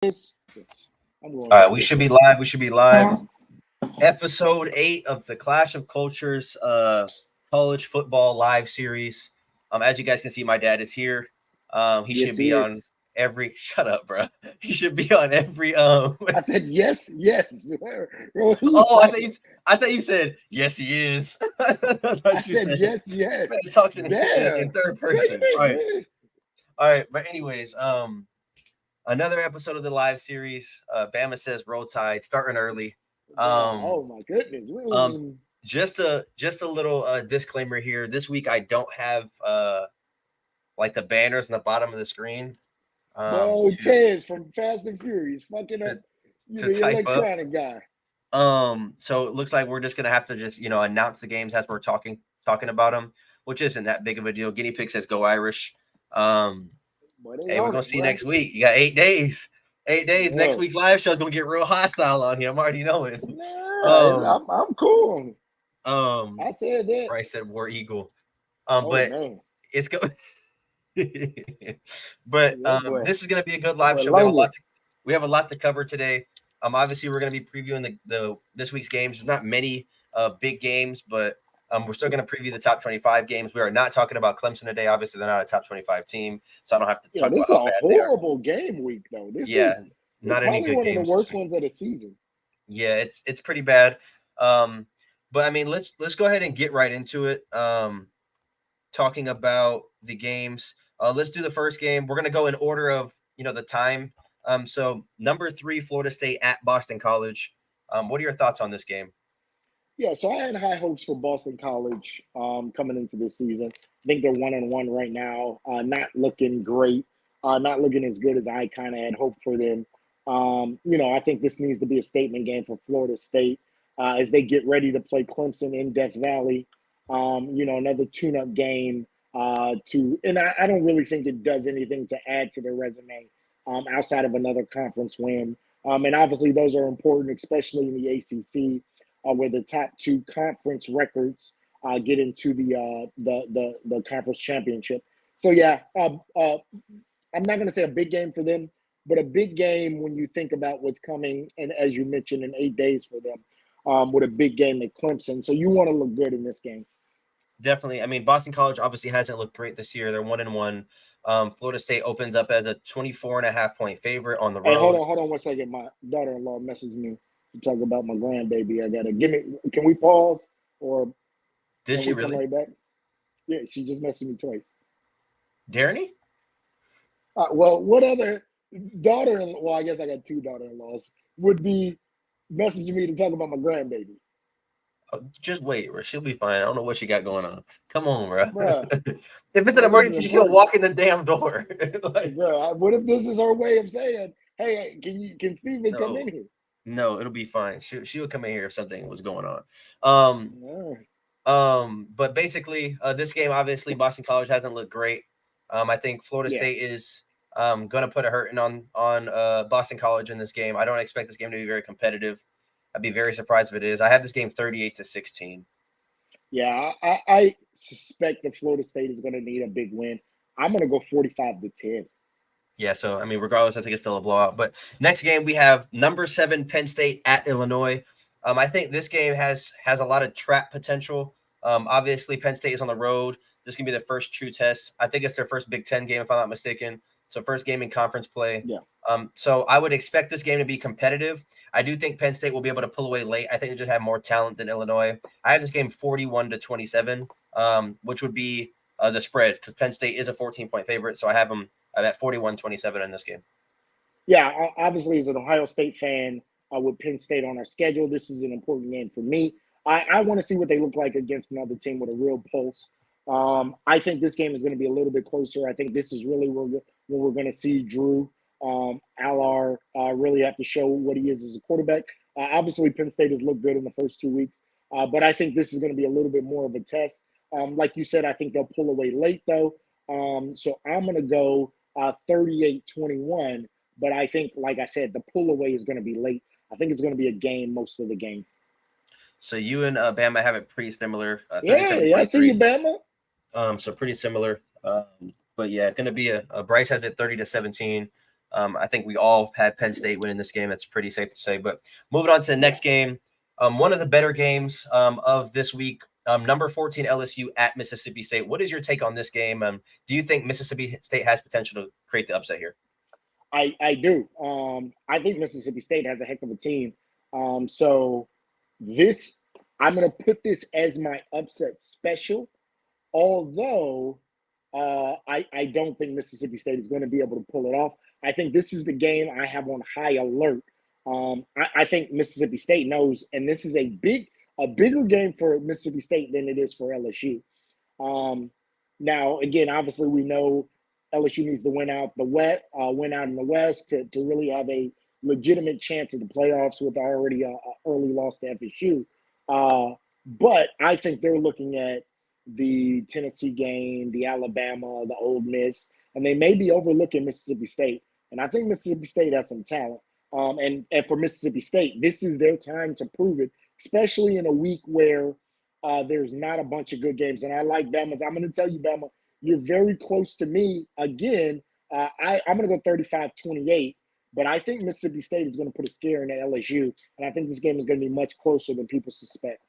I'm going All right, right we this should be way. live. We should be live. Episode 8 of the Clash of Cultures college football live series. As you guys can see, my dad is here. He Yes, should he be on is. every shut up, bro. He should be on every I said yes, yes. What are you Oh, talking? I thought you said yes he is. I I thought you said said yes, yes. man talking in Damn. third Wait person. a All right. minute, All right, but anyways, another episode of the live series. Bama says roll tide, starting early. man. Um, Oh my goodness. We don't um, even. just a little disclaimer here. This week I don't have like the banners on the bottom of the screen Bro, to Tez from Fast and Furious fucking to up. You to the type up. electronic guy. So it looks like we're just gonna have to just announce the games as we're talking about them, which isn't that big of a deal. Guinea Pig says go Irish. Um, Boy, they Hey, we're on gonna it, see you bro. next week. You got 8 days. 8 days. Next Bro. week's live show is gonna get real hostile on here. I'm already knowing. Nah, Um, I'm cool on it. um, I said that. Bryce said War Eagle. Oh But man. it's go. But That boy. this is gonna be a good That live boy show. lonely. We have a lot to cover today. Obviously we're gonna be previewing the this week's games. There's not many big games, but we're still going to preview the top 25 games. We are not talking about Clemson today. Obviously, they're not a top 25 team, so I don't have to Yeah, talk this about is a how bad they are. horrible game week though. This Yeah, is not any probably good one of the games this worst week. ones of the season. Yeah, it's pretty bad. But I mean, let's go ahead and get right into it. Talking about the games. Let's do the first game. We're gonna go in order of the time. So number 3, Florida State at Boston College. What are your thoughts on this game? Yeah, so I had high hopes for Boston College coming into this season. I think they're 1-1 right now. Not looking great. Not looking as good as I kind of had hoped for them. I think this needs to be a statement game for Florida State as they get ready to play Clemson in Death Valley. Another tune-up game and I don't really think it does anything to add to their resume outside of another conference win. And obviously, those are important, especially in the ACC where the top two conference records get into the conference championship. So yeah, I'm not going to say a big game for them, but a big game when you think about what's coming, and as you mentioned, in 8 days for them, with a big game at Clemson. So you want to look good in this game. Definitely. I mean, Boston College obviously hasn't looked great this year. They're 1-1. Florida State opens up as a 24.5-point favorite on the Hey, road. hold on 1 second. My daughter-in-law messaged me to talk about my grandbaby. I gotta give me. Can we pause or Did can she we come really? right back? Yeah, she just messaged me twice. Darren? Well, what other well, I guess I got two daughter-in-laws, would be messaging me to talk about my grandbaby. Oh, just wait, bro. She'll be fine. I don't know what she got going on. Come on, bro. Bruh, If it's an what if this is emergency, she'll important? walk in the damn door. Like, What if this is her way of saying, hey, can Steven come in no, here? no, it'll be fine. She'll come in here if something was going on. Yeah. But basically, this game obviously Boston College hasn't looked great. I think Florida Yeah. State is going to put a hurting on Boston College in this game. I don't expect this game to be very competitive. I'd be very surprised if it is. I have this game 38-16. Yeah, I suspect that Florida State is going to need a big win. I'm going to go 45-10. Yeah, so I mean, regardless, I think it's still a blowout. But next game we have number 7 Penn State at Illinois. I think this game has a lot of trap potential. Obviously, Penn State is on the road. This can be their first true test. I think it's their first Big Ten game, if I'm not mistaken. So first game in conference play. Yeah. So I would expect this game to be competitive. I do think Penn State will be able to pull away late. I think they just have more talent than Illinois. I have this game 41-27, which would be the spread because Penn State is a 14-point favorite. So I have them at 41-27 in this game. Yeah, obviously, as an Ohio State fan with Penn State on our schedule, this is an important game for me. I want to see what they look like against another team with a real pulse. I think this game is going to be a little bit closer. I think this is really where we're going to see Drew Allar really have to show what he is as a quarterback. Obviously, Penn State has looked good in the first 2 weeks, but I think this is going to be a little bit more of a test. Like you said, I think they'll pull away late, though. So I'm going to go 38-21. But I think, like I said, the pull away is going to be late. I think it's going to be a game most of the game. So you and Bama have it pretty similar, Yeah, I see you, 37-23. Bama. So pretty similar. But yeah, going to be a Bryce has it 30-17. I think we all had Penn State winning this game. That's pretty safe to say. But moving on to the next game, one of the better games of this week, number 14 LSU at Mississippi State. What is your take on this game? Do you think Mississippi State has potential to create the upset here? I do. I think Mississippi State has a heck of a team. So this, I'm going to put this as my upset special, although I don't think Mississippi State is going to be able to pull it off. I think this is the game I have on high alert. I think Mississippi State knows, and this is a bigger game for Mississippi State than it is for LSU. Now, again, obviously we know LSU needs to win out in the West to really have a legitimate chance at the playoffs with already a early loss to FSU. But I think they're looking at the Tennessee game, the Alabama, the Ole Miss, and they may be overlooking Mississippi State. And I think Mississippi State has some talent. And for Mississippi State, this is their time to prove it, especially in a week where there's not a bunch of good games. And I like Bama's. I'm going to tell you, Bama, you're very close to me. Again, I'm going to go 35-28, but I think Mississippi State is going to put a scare into LSU, and I think this game is going to be much closer than people suspect.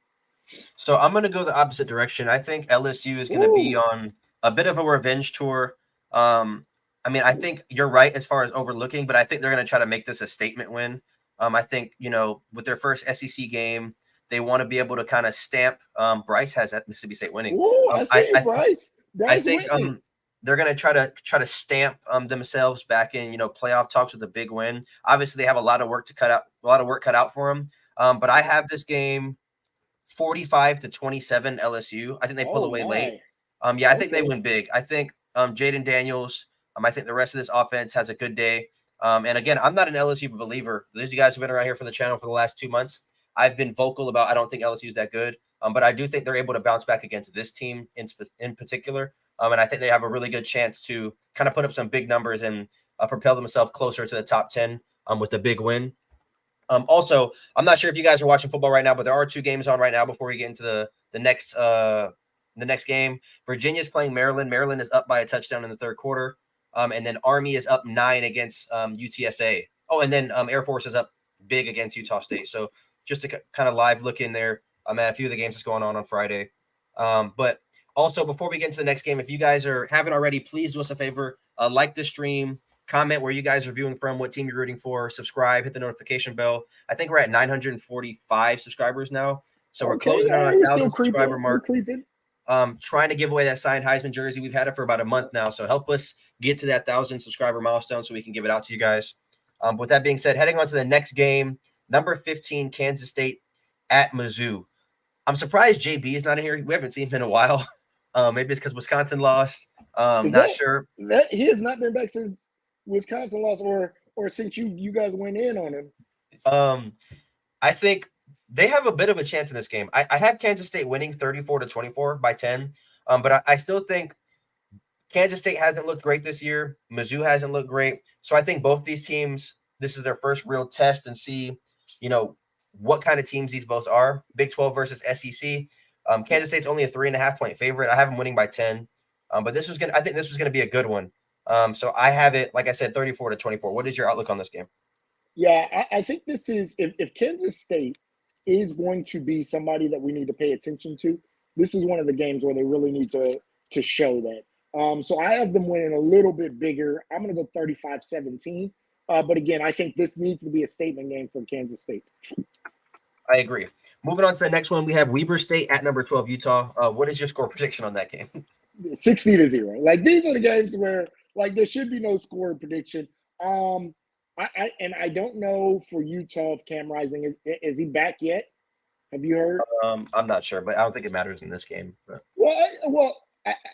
So I'm going to go the opposite direction. I think LSU is going to be on a bit of a revenge tour. I mean, I think you're right as far as overlooking, but I think they're going to try to make this a statement win. I think, with their first SEC game, they want to be able to kind of stamp. Bryce has that Mississippi State winning. Ooh, I see it, Bryce. I think they're going to try to stamp themselves back in, playoff talks with a big win. Obviously, they have a lot of work cut out for them. But I have this game 45-27 LSU. I think they pull away late. I think they win big. I think Jaden Daniels. I think the rest of this offense has a good day. And again, I'm not an LSU believer. Those of you guys who've been around here for the channel for the last 2 months, I've been vocal about I don't think LSU is that good. But I do think they're able to bounce back against this team in particular. And I think they have a really good chance to kind of put up some big numbers and propel themselves closer to the top 10 with a big win. Also, I'm not sure if you guys are watching football right now, but there are 2 games on right now before we get into the next game. Virginia's playing Maryland. Maryland is up by a touchdown in the third quarter. And then Army is up 9 against UTSA. Oh, and then Air Force is up big against Utah State. So just to kind of live look in there at a few of the games that's going on Friday. But also, before we get into the next game, if you guys haven't already, please do us a favor. Like the stream, comment where you guys are viewing from, what team you're rooting for, subscribe, hit the notification bell. I think we're at 945 subscribers now. So we're closing on our 1,000 subscriber mark. Trying to give away that signed Heisman jersey. We've had it for about a month now. So help us get to that 1,000 subscriber milestone so we can give it out to you guys. With that being said, heading on to the next game, number 15, Kansas State at Mizzou. I'm surprised JB is not in here. We haven't seen him in a while. Maybe it's because Wisconsin lost. Not sure. He has not been back since Wisconsin lost or since you guys went in on him. I think they have a bit of a chance in this game. I have Kansas State winning 34-24 by 10. But I still think Kansas State hasn't looked great this year. Mizzou hasn't looked great. So I think both these teams, this is their first real test and see, what kind of teams these both are. Big 12 versus SEC. Kansas State's only a 3.5-point favorite. I have them winning by 10. But I think this was going to be a good one. So I have it, like I said, 34-24. What is your outlook on this game? Yeah, I think this is, if Kansas State is going to be somebody that we need to pay attention to, this is one of the games where they really need to show that. So I have them winning a little bit bigger. I'm going to go 35-17. But again, I think this needs to be a statement game for Kansas State. I agree. Moving on to the next one, we have Weber State at number 12, Utah. What is your score prediction on that game? 60-0. Like, these are the games where, like, there should be no score prediction. I don't know for Utah if Cam Rising is he back yet? Have you heard? I'm not sure, but I don't think it matters in this game. But.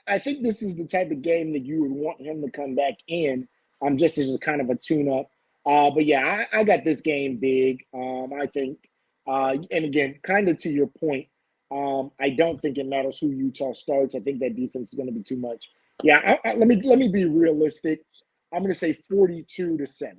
I think this is the type of game that you would want him to come back in. Just as a kind of a tune-up. But yeah, I got this game big. I think, and again, kind of to your point, I don't think it matters who Utah starts. I think that defense is going to be too much. Yeah, let me be realistic. I'm going to say 42-7.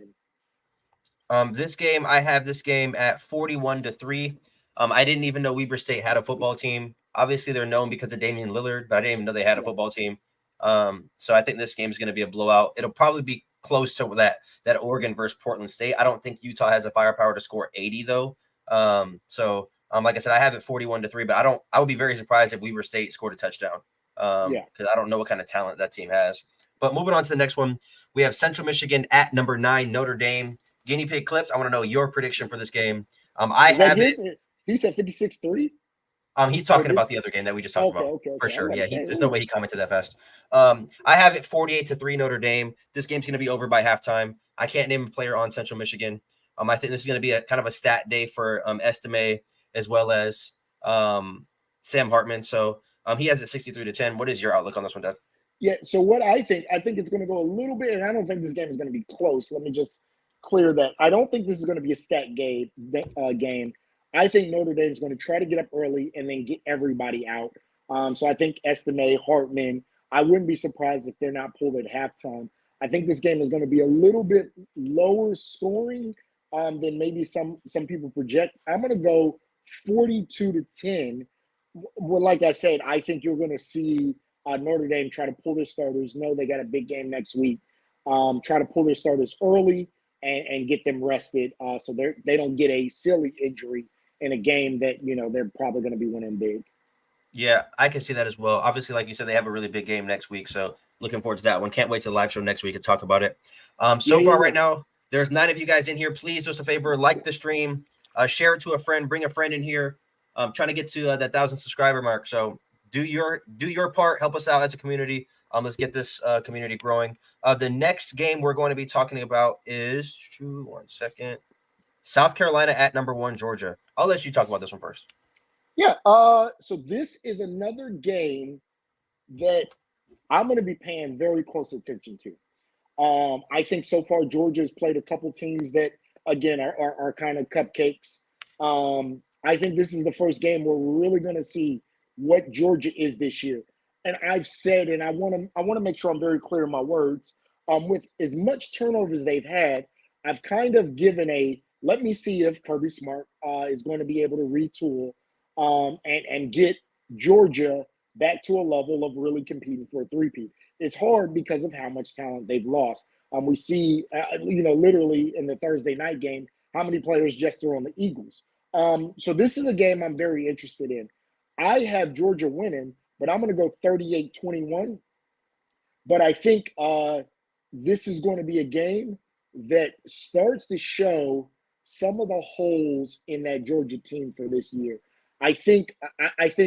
This game, I have this game at 41-3. I didn't even know Weber State had a football team. Obviously, they're known because of Damian Lillard, but I didn't even know they had a football team. So I think this game is going to be a blowout. It'll probably be close to that Oregon versus Portland State. I don't think Utah has the firepower to score 80 though. Like I said, I have it 41-3, but I would be very surprised if Weber State scored a touchdown. Because I don't know what kind of talent that team has. But moving on to the next one, we have Central Michigan at number 9, Notre Dame. Guinea Pig Clips, I want to know your prediction for this game. I have it. He said 56-3. He's talking about the other game that we just talked about. Okay. For sure. Yeah, there's no way he commented that fast. I have it 48-3 Notre Dame. This game's going to be over by halftime. I can't name a player on Central Michigan. I think this is going to be a kind of a stat day for Estime as well as Sam Hartman. So he has it 63-10. What is your outlook on this one, Dad? Yeah, so what I think it's going to go a little bit, and I don't think this game is going to be close. Let me just clear that. I don't think this is going to be a stat game. I think Notre Dame is going to try to get up early and then get everybody out. So I think Estime, Hartman, I wouldn't be surprised if they're not pulled at halftime. I think this game is going to be a little bit lower scoring than maybe some people project. I'm going to go 42-10. Well, like I said, I think you're going to see Notre Dame try to pull their starters. Know they got a big game next week. Try to pull their starters early and get them rested so they don't get a silly injury in a game that they're probably going to be winning big. Yeah, I can see that as well. Obviously, like you said, they have a really big game next week, so looking forward to that one. Can't wait to the live show next week to talk about it. Right now, there's 9 of you guys in here. Please do us a favor, like the stream, share it to a friend, bring a friend in here. Trying to get to that 1,000 subscriber mark. So do your part, help us out as a community. Let's get this community growing. The next game we're going to be talking about is South Carolina at number 1 Georgia. I'll let you talk about this one first. Yeah. So this is another game that I'm going to be paying very close attention to. I think so far Georgia's played a couple teams that again are kind of cupcakes. I think this is the first game where we're really going to see what Georgia is this year. And I've said, and I want to make sure I'm very clear in my words. With as much turnover as they've had, I've kind of given let me see if Kirby Smart is going to be able to retool and get Georgia back to a level of really competing for a three-peat. It's hard because of how much talent they've lost. We see, literally in the Thursday night game, how many players just are on the Eagles. So this is a game I'm very interested in. I have Georgia winning, but I'm going to go 38-21. But I think this is going to be a game that starts to show some of the holes in that Georgia team for this year. I think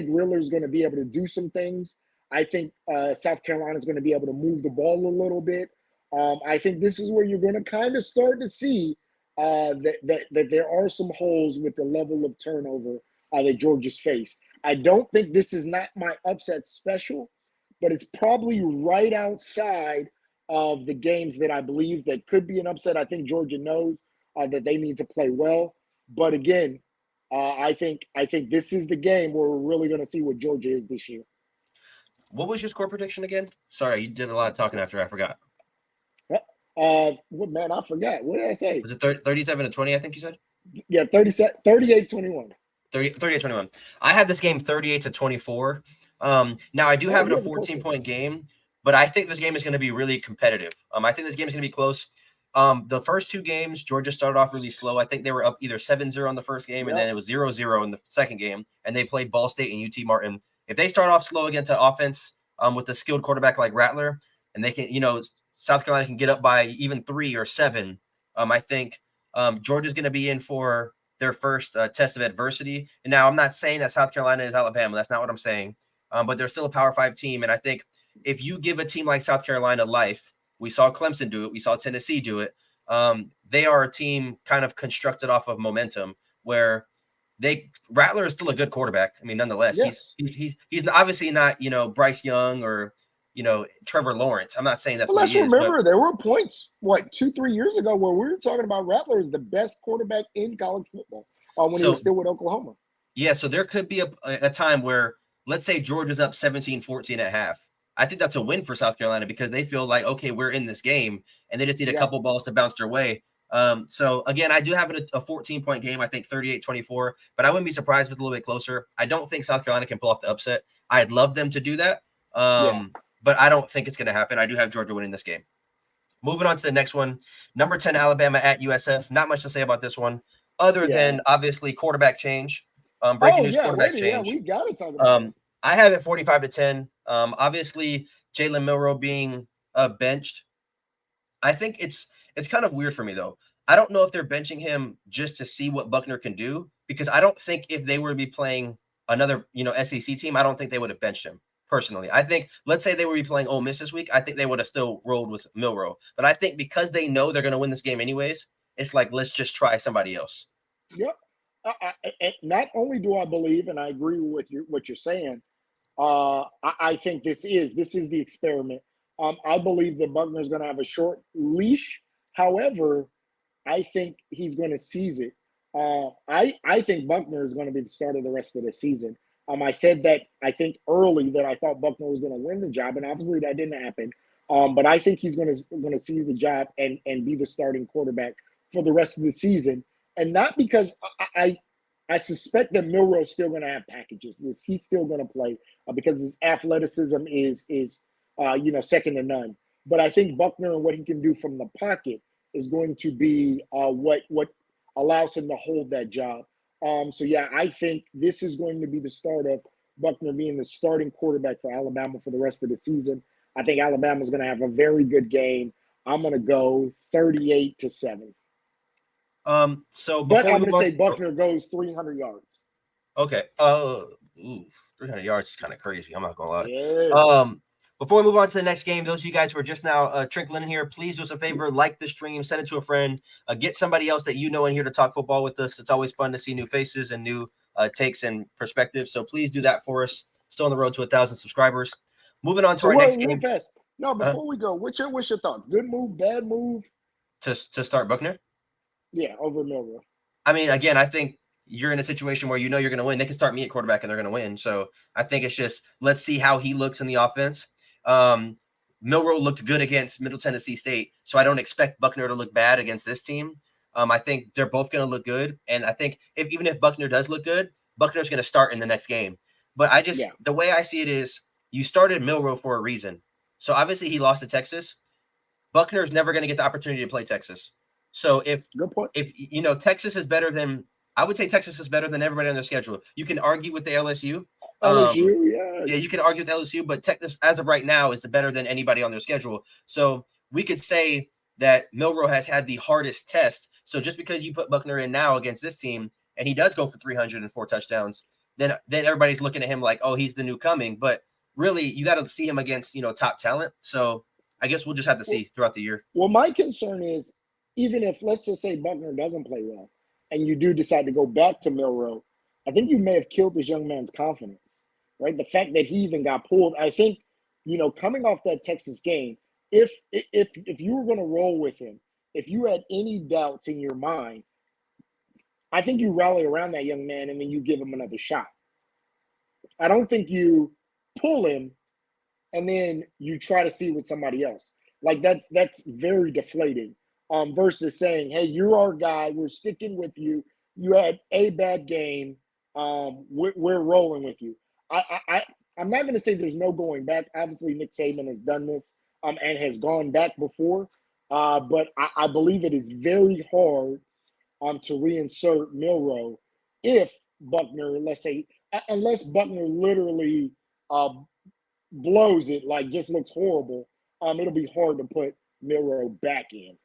Riller's going to be able to do some things. I think South Carolina is going to be able to move the ball a little bit. I think this is where you're going to kind of start to see that there are some holes with the level of turnover that Georgia's faced. I don't think this is not my upset special, but it's probably right outside of the games that I believe that could be an upset. I think Georgia knows that they need to play well. But again, I think this is the game where we're really going to see what Georgia is this year. What was your score prediction again? Sorry, you did a lot of talking after I forgot. Man, I forgot. What did I say? Was it 37-20, I think you said? Yeah, 38-21. 38-21. I had this game 38-24. Now I do have it a 14-point game, but I think this game is going to be really competitive. I think this game is going to be close. The first 2 games, Georgia started off really slow. I think they were up either 7-0 in the first game, and then it was 0-0 in the second game, and they played Ball State and UT Martin. If they start off slow against an offense with a skilled quarterback like Rattler, and they can, South Carolina can get up by even 3 or 7, I think Georgia's going to be in for their first test of adversity. And now I'm not saying that South Carolina is Alabama. That's not what I'm saying. But they're still a Power 5 team. And I think if you give a team like South Carolina life, we saw Clemson do it. We saw Tennessee do it. They are a team kind of constructed off of momentum where Rattler is still a good quarterback. I mean, nonetheless, yes. he's obviously not, Bryce Young or, Trevor Lawrence. I'm not saying that's what he is. Let's remember, there were points, 2-3 years ago where we were talking about Rattler as the best quarterback in college football when he was still with Oklahoma. Yeah, so there could be a time where, let's say Georgia's up 17-14 at half. I think that's a win for South Carolina because they feel like, okay, we're in this game, and they just need a couple balls to bounce their way. So, again, I do have it a 14-point game, I think 38-24, but I wouldn't be surprised if it's a little bit closer. I don't think South Carolina can pull off the upset. I'd love them to do that, but I don't think it's going to happen. I do have Georgia winning this game. Moving on to the next one, number 10 Alabama at USF. Not much to say about this one, other Yeah. than obviously quarterback change. Breaking Oh news: yeah, quarterback wait, yeah, we change. gotta talk about that. I have it 45-10. Obviously, Jalen Milroe being benched. I think it's kind of weird for me though. I don't know if they're benching him just to see what Buckner can do, because I don't think if they were to be playing another SEC team, I don't think they would have benched him personally. I think, let's say they would be playing Ole Miss this week, I think they would have still rolled with Milroe. But I think because they know they're going to win this game anyways, it's like, let's just try somebody else. Yep. Not only do I believe, and I agree with what you're saying, I think this is the experiment. I believe that Buckner's going to have a short leash. However, I think he's going to seize it. I think Buckner is going to be the starter of the rest of the season. I said that I think early that I thought Buckner was going to win the job, and obviously that didn't happen. But I think he's going to seize the job and be the starting quarterback for the rest of the season. And not because I suspect that Milroe's still going to have packages. He's still going to play because his athleticism is second to none. But I think Buckner and what he can do from the pocket is going to be what allows him to hold that job. So yeah, I think this is going to be the start of Buckner being the starting quarterback for Alabama for the rest of the season. I think Alabama is going to have a very good game. I'm going to go 38-7. So But before we I'm move going to on, say Buckner goes 300 yards. okay. 300 yards is kind of crazy. I'm not gonna lie. Yeah. Before we move on to the next game, those of you guys who are just now trickling in here, please do us a favor, like the stream, send it to a friend, get somebody else that you know in here to talk football with us. It's always fun to see new faces and new takes and perspectives. So please do that for us. Still on the road to 1,000 subscribers. Moving on to So our next real game. fast. No, before we go, what's your thoughts? Good move, bad move? To start Buckner. Yeah, over Milroe. I mean, again, I think you're in a situation where you know you're going to win. They can start me at quarterback and they're going to win. So I think it's just, let's see how he looks in the offense. Milroe looked good against Middle Tennessee State, so I don't expect Buckner to look bad against this team. I think they're both going to look good, and I think even if Buckner does look good, Buckner's going to start in the next game. But the way I see it is, you started Milroe for a reason. So obviously he lost to Texas. Buckner's never going to get the opportunity to play Texas. So if Texas is better than, I would say Texas is better than everybody on their schedule. You can argue with the LSU. Yeah, you can argue with LSU, but Texas, as of right now, is better than anybody on their schedule. So we could say that Milroe has had the hardest test. So just because you put Buckner in now against this team and he does go for 304 touchdowns, then everybody's looking at him like, oh, he's the new coming. But really, you got to see him against top talent. So I guess we'll just have to see throughout the year. Well, my concern is, even if, let's just say, Buckner doesn't play well and you do decide to go back to Milroe, I think you may have killed this young man's confidence, right? The fact that he even got pulled, I think, coming off that Texas game, if you were going to roll with him, if you had any doubts in your mind, I think you rally around that young man and then you give him another shot. I don't think you pull him and then you try to see with somebody else. Like that's very deflating. Versus saying, "Hey, you're our guy. We're sticking with you. You had a bad game. We're rolling with you." I'm not going to say there's no going back. Obviously, Nick Saban has done this and has gone back before, but I believe it is very hard to reinsert Milroe if Buckner, let's say, unless Buckner literally uh, blows it, like just looks horrible, it'll be hard to put Milroe back in.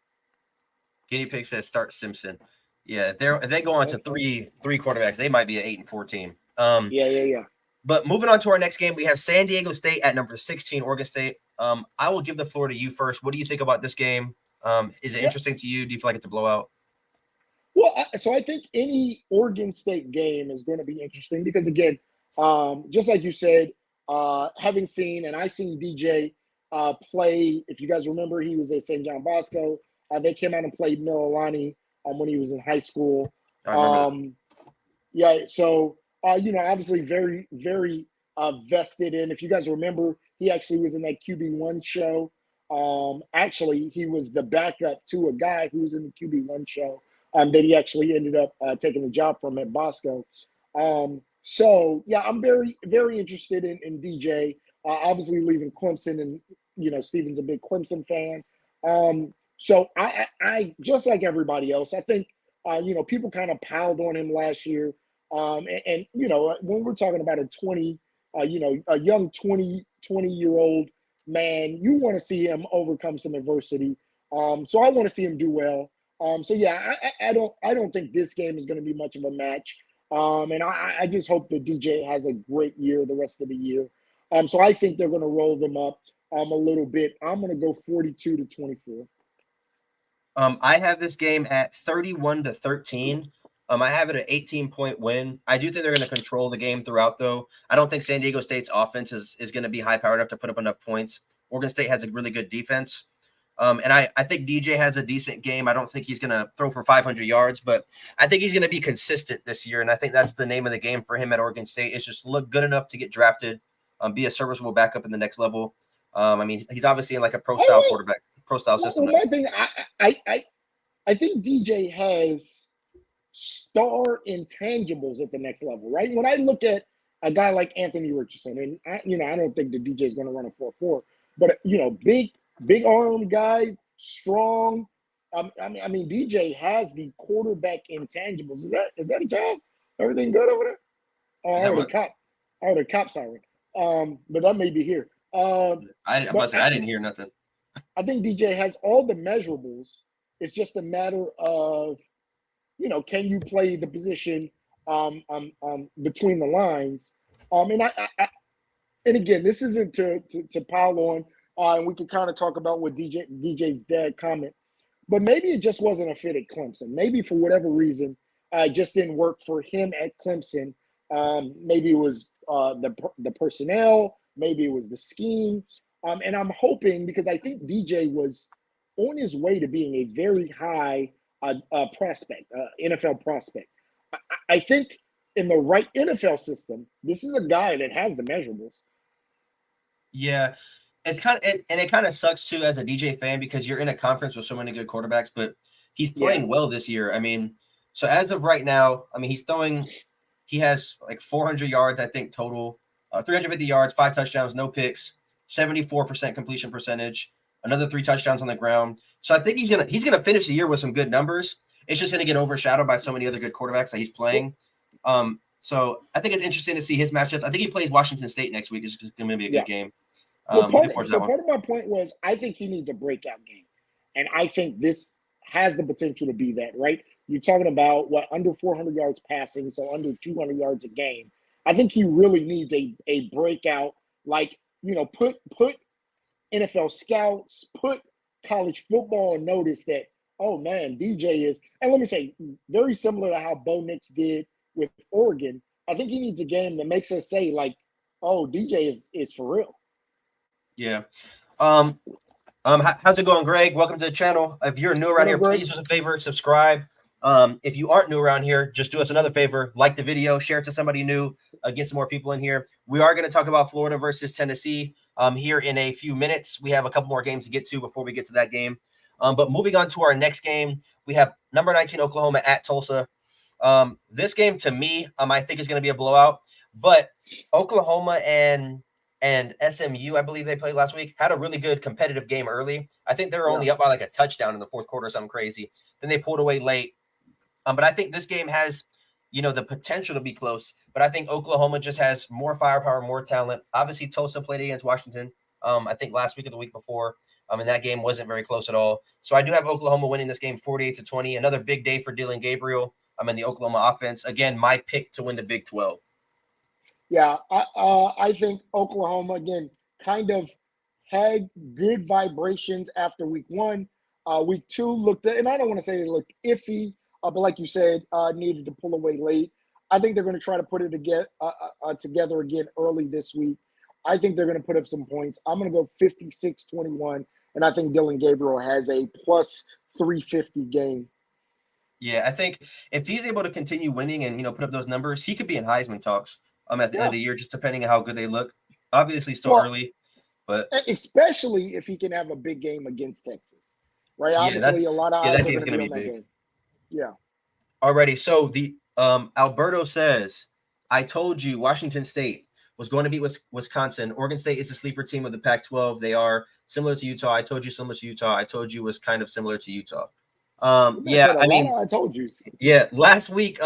Guinea Pig says start Simpson. Yeah, if they go on to three quarterbacks, they might be an 8-4 team. Yeah. But moving on to our next game, we have San Diego State at number 16, Oregon State. I will give the floor to you first. What do you think about this game? Is it interesting to you? Do you feel like it's a blowout? Well, so I think any Oregon State game is going to be interesting because, again, just like you said, having seen, and I seen DJ play, if you guys remember, he was at St. John Bosco. They came out and played Mililani when he was in high school. I remember Yeah, so, obviously very, very vested in. If you guys remember, he actually was in that QB1 show. Actually, he was the backup to a guy who was in the QB1 show that he actually ended up taking the job from at Bosco. So, yeah, I'm very, very interested in DJ. Obviously, leaving Clemson, and, Steven's a big Clemson fan. So I just like everybody else, I think, people kind of piled on him last year. And when we're talking about a young 20-year-old man, you want to see him overcome some adversity. So I want to see him do well. So yeah, I don't think this game is going to be much of a match. And I just hope that DJ has a great year the rest of the year. So I think they're going to roll them up a little bit. I'm going to go 42-24. I have this game at 31-13. I have it an 18-point win. I do think they're going to control the game throughout, though. I don't think San Diego State's offense is going to be high powered enough to put up enough points. Oregon State has a really good defense. And I think DJ has a decent game. I don't think he's going to throw for 500 yards, but I think he's going to be consistent this year. And I think that's the name of the game for him at Oregon State, is just look good enough to get drafted, be a serviceable backup in the next level. I mean, he's obviously in like a pro-style quarterback, pro-style system. Well, my thing, I think DJ has star intangibles at the next level, right? When I look at a guy like Anthony Richardson, and I don't think the DJ is going to run a 4.4, but big arm guy, strong. I mean, DJ has the quarterback intangibles. Is that a job? Everything good over there? Oh, I heard a cop siren. But that may be here. I didn't hear nothing. I think DJ has all the measurables. It's just a matter of, can you play the position between the lines? And again, this isn't to pile on, and we can kind of talk about what DJ's dad comment, but maybe it just wasn't a fit at Clemson. Maybe for whatever reason, it just didn't work for him at Clemson. Maybe it was the personnel, maybe it was the scheme, and I'm hoping, because I think DJ was on his way to being a very high prospect, NFL prospect. I think in the right NFL system, this is a guy that has the measurables. Yeah, it kind of sucks too as a DJ fan, because you're in a conference with so many good quarterbacks, but he's playing well this year. I mean, so as of right now, I mean, he has like 400 yards, I think, total, 350 yards, 5 touchdowns, no picks, 74% completion percentage, another 3 touchdowns on the ground. So I think he's gonna finish the year with some good numbers. It's just gonna get overshadowed by so many other good quarterbacks that he's playing. So I think it's interesting to see his matchups. I think he plays Washington State next week. It's going to be a good game. Part of my point was, I think he needs a breakout game, and I think this has the potential to be that. Right? You're talking about under 400 yards passing, so under 200 yards a game. I think he really needs a breakout. Like, put NFL scouts, put college football on notice that, oh man, DJ is, and let me say, very similar to how Bo Nix did with Oregon. I think he needs a game that makes us say, like, oh, DJ is for real. Yeah. How's it going, Greg? Welcome to the channel. If you're new around here, please do us a favor, subscribe. If you aren't new around here, just do us another favor, like the video, share it to somebody new, get some more people in here. We are going to talk about Florida versus Tennessee here in a few minutes. We have a couple more games to get to before we get to that game. But moving on to our next game, we have number 19 Oklahoma at Tulsa. This game, to me, I think is going to be a blowout. But Oklahoma and SMU, I believe they played last week, had a really good competitive game early. I think they were only up by like a touchdown in the fourth quarter, something crazy. Then they pulled away late. But I think this game has, the potential to be close. But I think Oklahoma just has more firepower, more talent. Obviously, Tulsa played against Washington, I think last week or the week before. And that game wasn't very close at all. So I do have Oklahoma winning this game 48-20. Another big day for Dylan Gabriel. I'm in the Oklahoma offense. Again, my pick to win the Big 12. Yeah, I think Oklahoma, again, kind of had good vibrations after week 1. Week 2 looked, and I don't want to say it looked iffy, but like you said, needed to pull away late. I think they're going to try to put it together again early this week. I think they're going to put up some points. I'm going to go 56-21, and I think Dylan Gabriel has a plus 350 game. Yeah, I think if he's able to continue winning and, put up those numbers, he could be in Heisman talks at the end of the year, just depending on how good they look. Obviously still early, but especially if he can have a big game against Texas, right? Yeah, obviously, a lot of eyes are going to be on that game. Yeah. Alrighty, so the Alberto says, I told you Washington State was going to beat Wisconsin. Oregon State is the sleeper team of the Pac-12. They are. similar to Utah. I told you similar to Utah. I told you was kind of similar to Utah. I said a I lot mean, of I told you. yeah, last week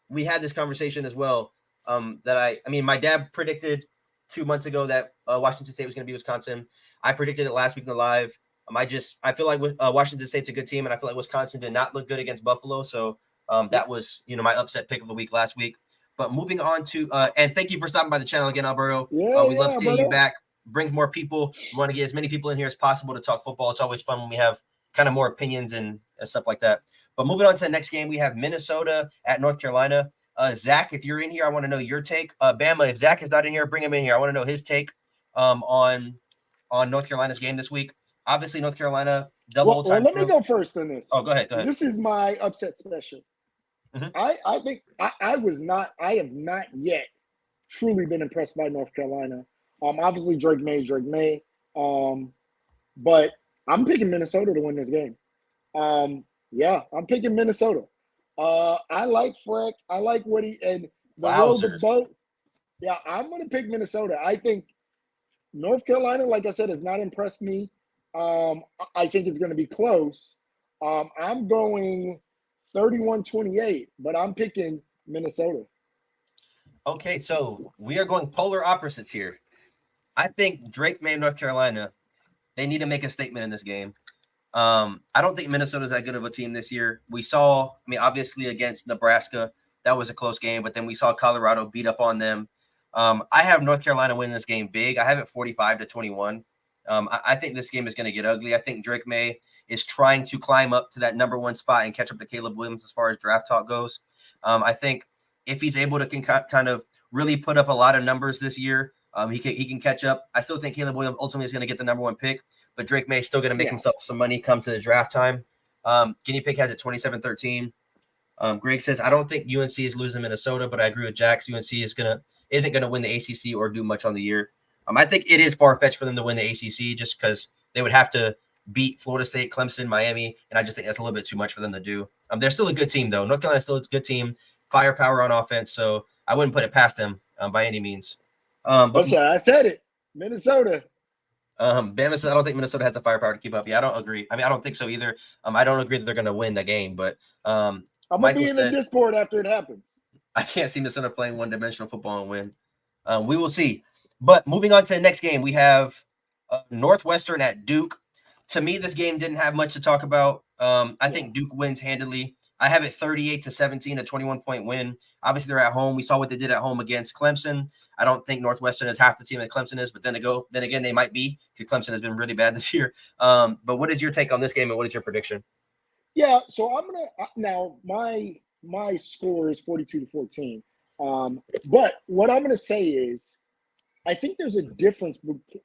we had this conversation as well. That I mean, my dad predicted 2 months ago that Washington State was going to be Wisconsin. I predicted it last week in the live. I feel like Washington State's a good team, and I feel like Wisconsin did not look good against Buffalo. So that was my upset pick of the week last week. But moving on to and thank you for stopping by the channel again, Alberto. We love seeing you back. Brings more people. We want to get as many people in here as possible to talk football. It's always fun when we have kind of more opinions and stuff like that. But moving on to the next game, we have Minnesota at North Carolina. Zach, if you're in here, I want to know your take. Bama, if Zach is not in here, bring him in here. I want to know his take on North Carolina's game this week. Obviously, North Carolina Well, let me go first in this. Oh, go ahead. This is my upset special. Mm-hmm. I think I have not yet truly been impressed by North Carolina. Obviously Drake May. But I'm picking Minnesota to win this game. Yeah, I'm picking Minnesota. I like Freck. I like Woody and the road of boat. Yeah, I'm going to pick Minnesota. I think North Carolina, like I said, has not impressed me. I think it's going to be close. I'm going 31-28, but I'm picking Minnesota. Okay, so we are going polar opposites here. I think Drake May, North Carolina, they need to make a statement in this game. I don't think Minnesota's that good of a team this year. We saw, obviously against Nebraska, that was a close game, but then we saw Colorado beat up on them. I have North Carolina winning this game big. I have it 45-21. I think this game is going to get ugly. I think Drake May is trying to climb up to that number one spot and catch up to Caleb Williams as far as draft talk goes. I think if he's able to kind of really put up a lot of numbers this year, he can catch up. I still think Caleb Williams ultimately is going to get the number one pick, but Drake May is still going to make himself some money come to the draft time. Guinea Pig has it 27-13. Greg says, I don't think UNC is losing Minnesota, but I agree with Jax. UNC isn't going to win the ACC or do much on the year. I think it is far-fetched for them to win the ACC just because they would have to beat Florida State, Clemson, Miami, and I just think that's a little bit too much for them to do. They're still a good team, though. North Carolina still is a good team, firepower on offense, so I wouldn't put it past them by any means. But I said it. Minnesota. Bama says, I don't think Minnesota has the firepower to keep up. Yeah, I don't agree. I don't think so either. I don't agree that they're going to win the game, but I'm going to be in the Discord after it happens. I can't see Minnesota playing one-dimensional football and win. We will see. But moving on to the next game, we have Northwestern at Duke. To me, this game didn't have much to talk about. I think Duke wins handily. I have it 38-17, a 21-point win. Obviously, they're at home. We saw what they did at home against Clemson. I don't think Northwestern is half the team that Clemson is, but then again, they might be because Clemson has been really bad this year. But what is your take on this game, and what is your prediction? Yeah, so I'm gonna now my score is 42-14. But what I'm gonna say is, I think there's a difference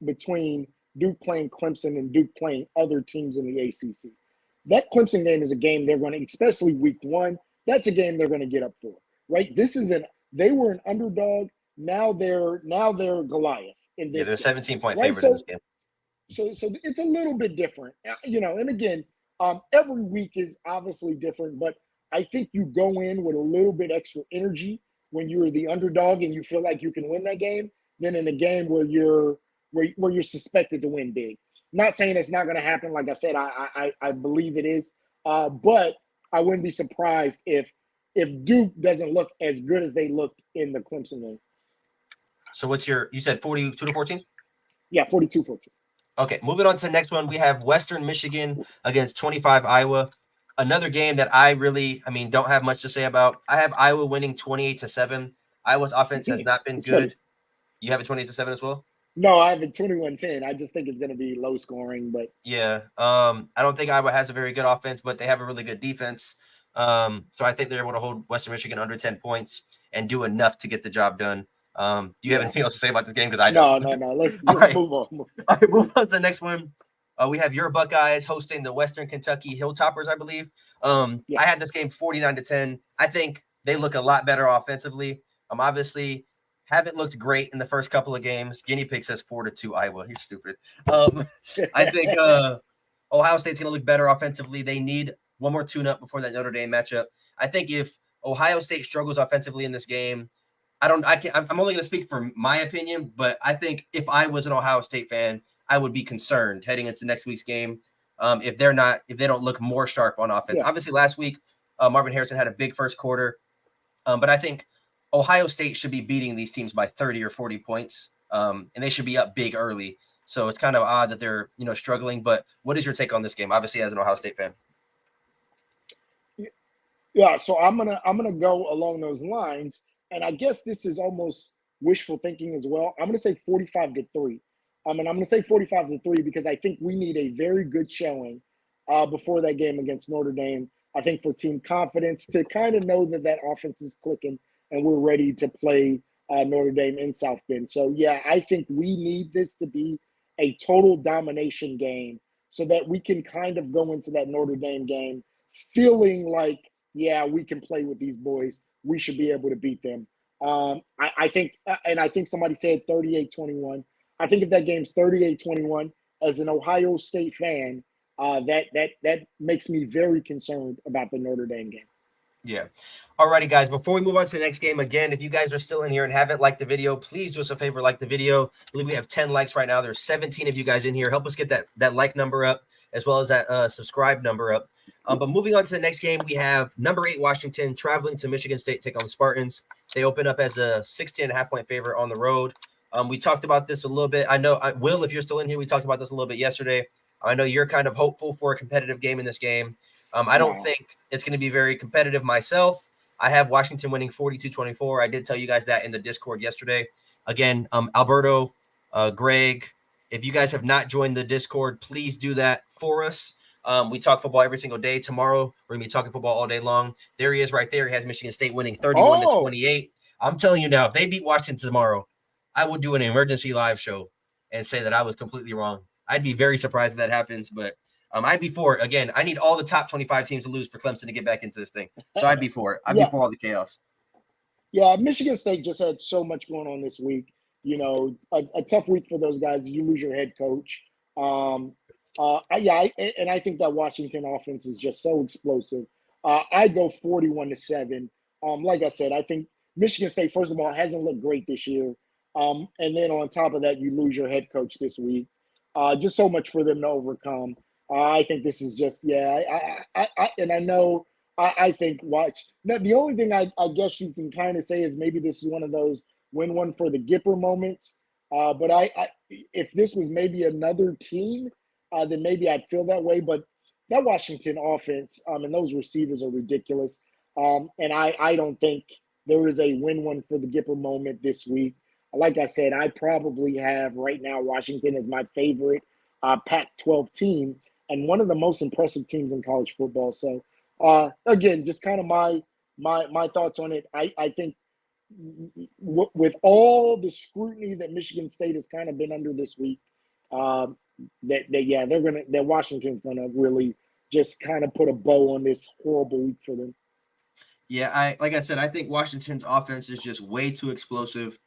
between Duke playing Clemson and Duke playing other teams in the ACC. That Clemson game is a game they're going to, especially week one, that's a game they're going to get up for, right? They were an underdog. Now they're Goliath in this. Yeah, they're 17-point favorite in this game. So it's a little bit different, and again, every week is obviously different, but I think you go in with a little bit extra energy when you're the underdog and you feel like you can win that game than in a game where you're suspected to win big. Not saying it's not going to happen. Like I said, I believe it is. But I wouldn't be surprised if Duke doesn't look as good as they looked in the Clemson game. So you said 42-14? Yeah, 42-14. Okay, moving on to the next one. We have Western Michigan against 25 Iowa. Another game that I really, don't have much to say about. I have Iowa winning 28-7. Iowa's offense has not been good. Funny. You have it 28-7 as well? No, I have it 21-10. I just think it's going to be low scoring, but yeah, I don't think Iowa has a very good offense, but they have a really good defense. So I think they're able to hold Western Michigan under 10 points and do enough to get the job done. Do you have anything else to say about this game? Because I don't. No. Let's move on. All right, move on to the next one. We have your Buckeyes hosting the Western Kentucky Hilltoppers, I believe. I had this game 49-10. I think they look a lot better offensively. Obviously haven't looked great in the first couple of games. Guinea Pig says 4-2 Iowa. You're stupid. I think Ohio State's going to look better offensively. They need one more tune-up before that Notre Dame matchup. I think if Ohio State struggles offensively in this game, I'm only going to speak for my opinion, but I think if I was an Ohio State fan, I would be concerned heading into next week's game if they don't look more sharp on offense. Yeah. Obviously, last week Marvin Harrison had a big first quarter, but I think Ohio State should be beating these teams by 30 or 40 points, and they should be up big early. So it's kind of odd that they're struggling. But what is your take on this game? Obviously, as an Ohio State fan. Yeah, so I'm gonna go along those lines, and I guess this is almost wishful thinking as well. I'm gonna say 45-3. And I'm gonna say 45-3 because I think we need a very good showing before that game against Notre Dame. I think for team confidence to kind of know that that offense is clicking and we're ready to play Notre Dame in South Bend. So yeah, I think we need this to be a total domination game so that we can kind of go into that Notre Dame game feeling like, yeah, we can play with these boys. We should be able to beat them. I think, and I think somebody said 38-21. I think if that game's 38-21, as an Ohio State fan, that makes me very concerned about the Notre Dame game. Yeah. Alrighty, guys. Before we move on to the next game, again, if you guys are still in here and haven't liked the video, please do us a favor, like the video. I believe we have 10 likes right now. There's 17 of you guys in here. Help us get that like number up, as well as that subscribe number up. But moving on to the next game, we have number 8 Washington traveling to Michigan State, take on the Spartans. They open up as a 16.5-point favorite on the road. We talked about this a little bit. I know, Will, if you're still in here, we talked about this a little bit yesterday. I know you're kind of hopeful for a competitive game in this game. I don't think it's going to be very competitive myself. I have Washington winning 42-24. I did tell you guys that in the Discord yesterday. Again, Alberto, Greg, if you guys have not joined the Discord, please do that for us. We talk football every single day. Tomorrow, we're going to be talking football all day long. There he is right there. He has Michigan State winning 31-28. I'm telling you now, if they beat Washington tomorrow, I will do an emergency live show and say that I was completely wrong. I'd be very surprised if that happens, but I'd be for it. Again, I need all the top 25 teams to lose for Clemson to get back into this thing. So I'd be for it. I'd be for all the chaos. Yeah, Michigan State just had so much going on this week. A tough week for those guys. You lose your head coach. And I think that Washington offense is just so explosive. I go 41-7. Like I said, I think Michigan State, first of all, hasn't looked great this year. And then on top of that, you lose your head coach this week. Just so much for them to overcome. I think this is just, I think now, the only thing I guess you can kind of say is maybe this is one of those win one for the Gipper moments. But if this was maybe another team, then maybe I'd feel that way. But that Washington offense and those receivers are ridiculous. And I don't think there is a win one for the Gipper moment this week. Like I said, I probably have right now Washington as my favorite Pac-12 team and one of the most impressive teams in college football. So, again, just kind of my thoughts on it. I think with all the scrutiny that Michigan State has kind of been under this week, that Washington's gonna really just kind of put a bow on this horrible week for them. Yeah, like I said, I think Washington's offense is just way too explosive.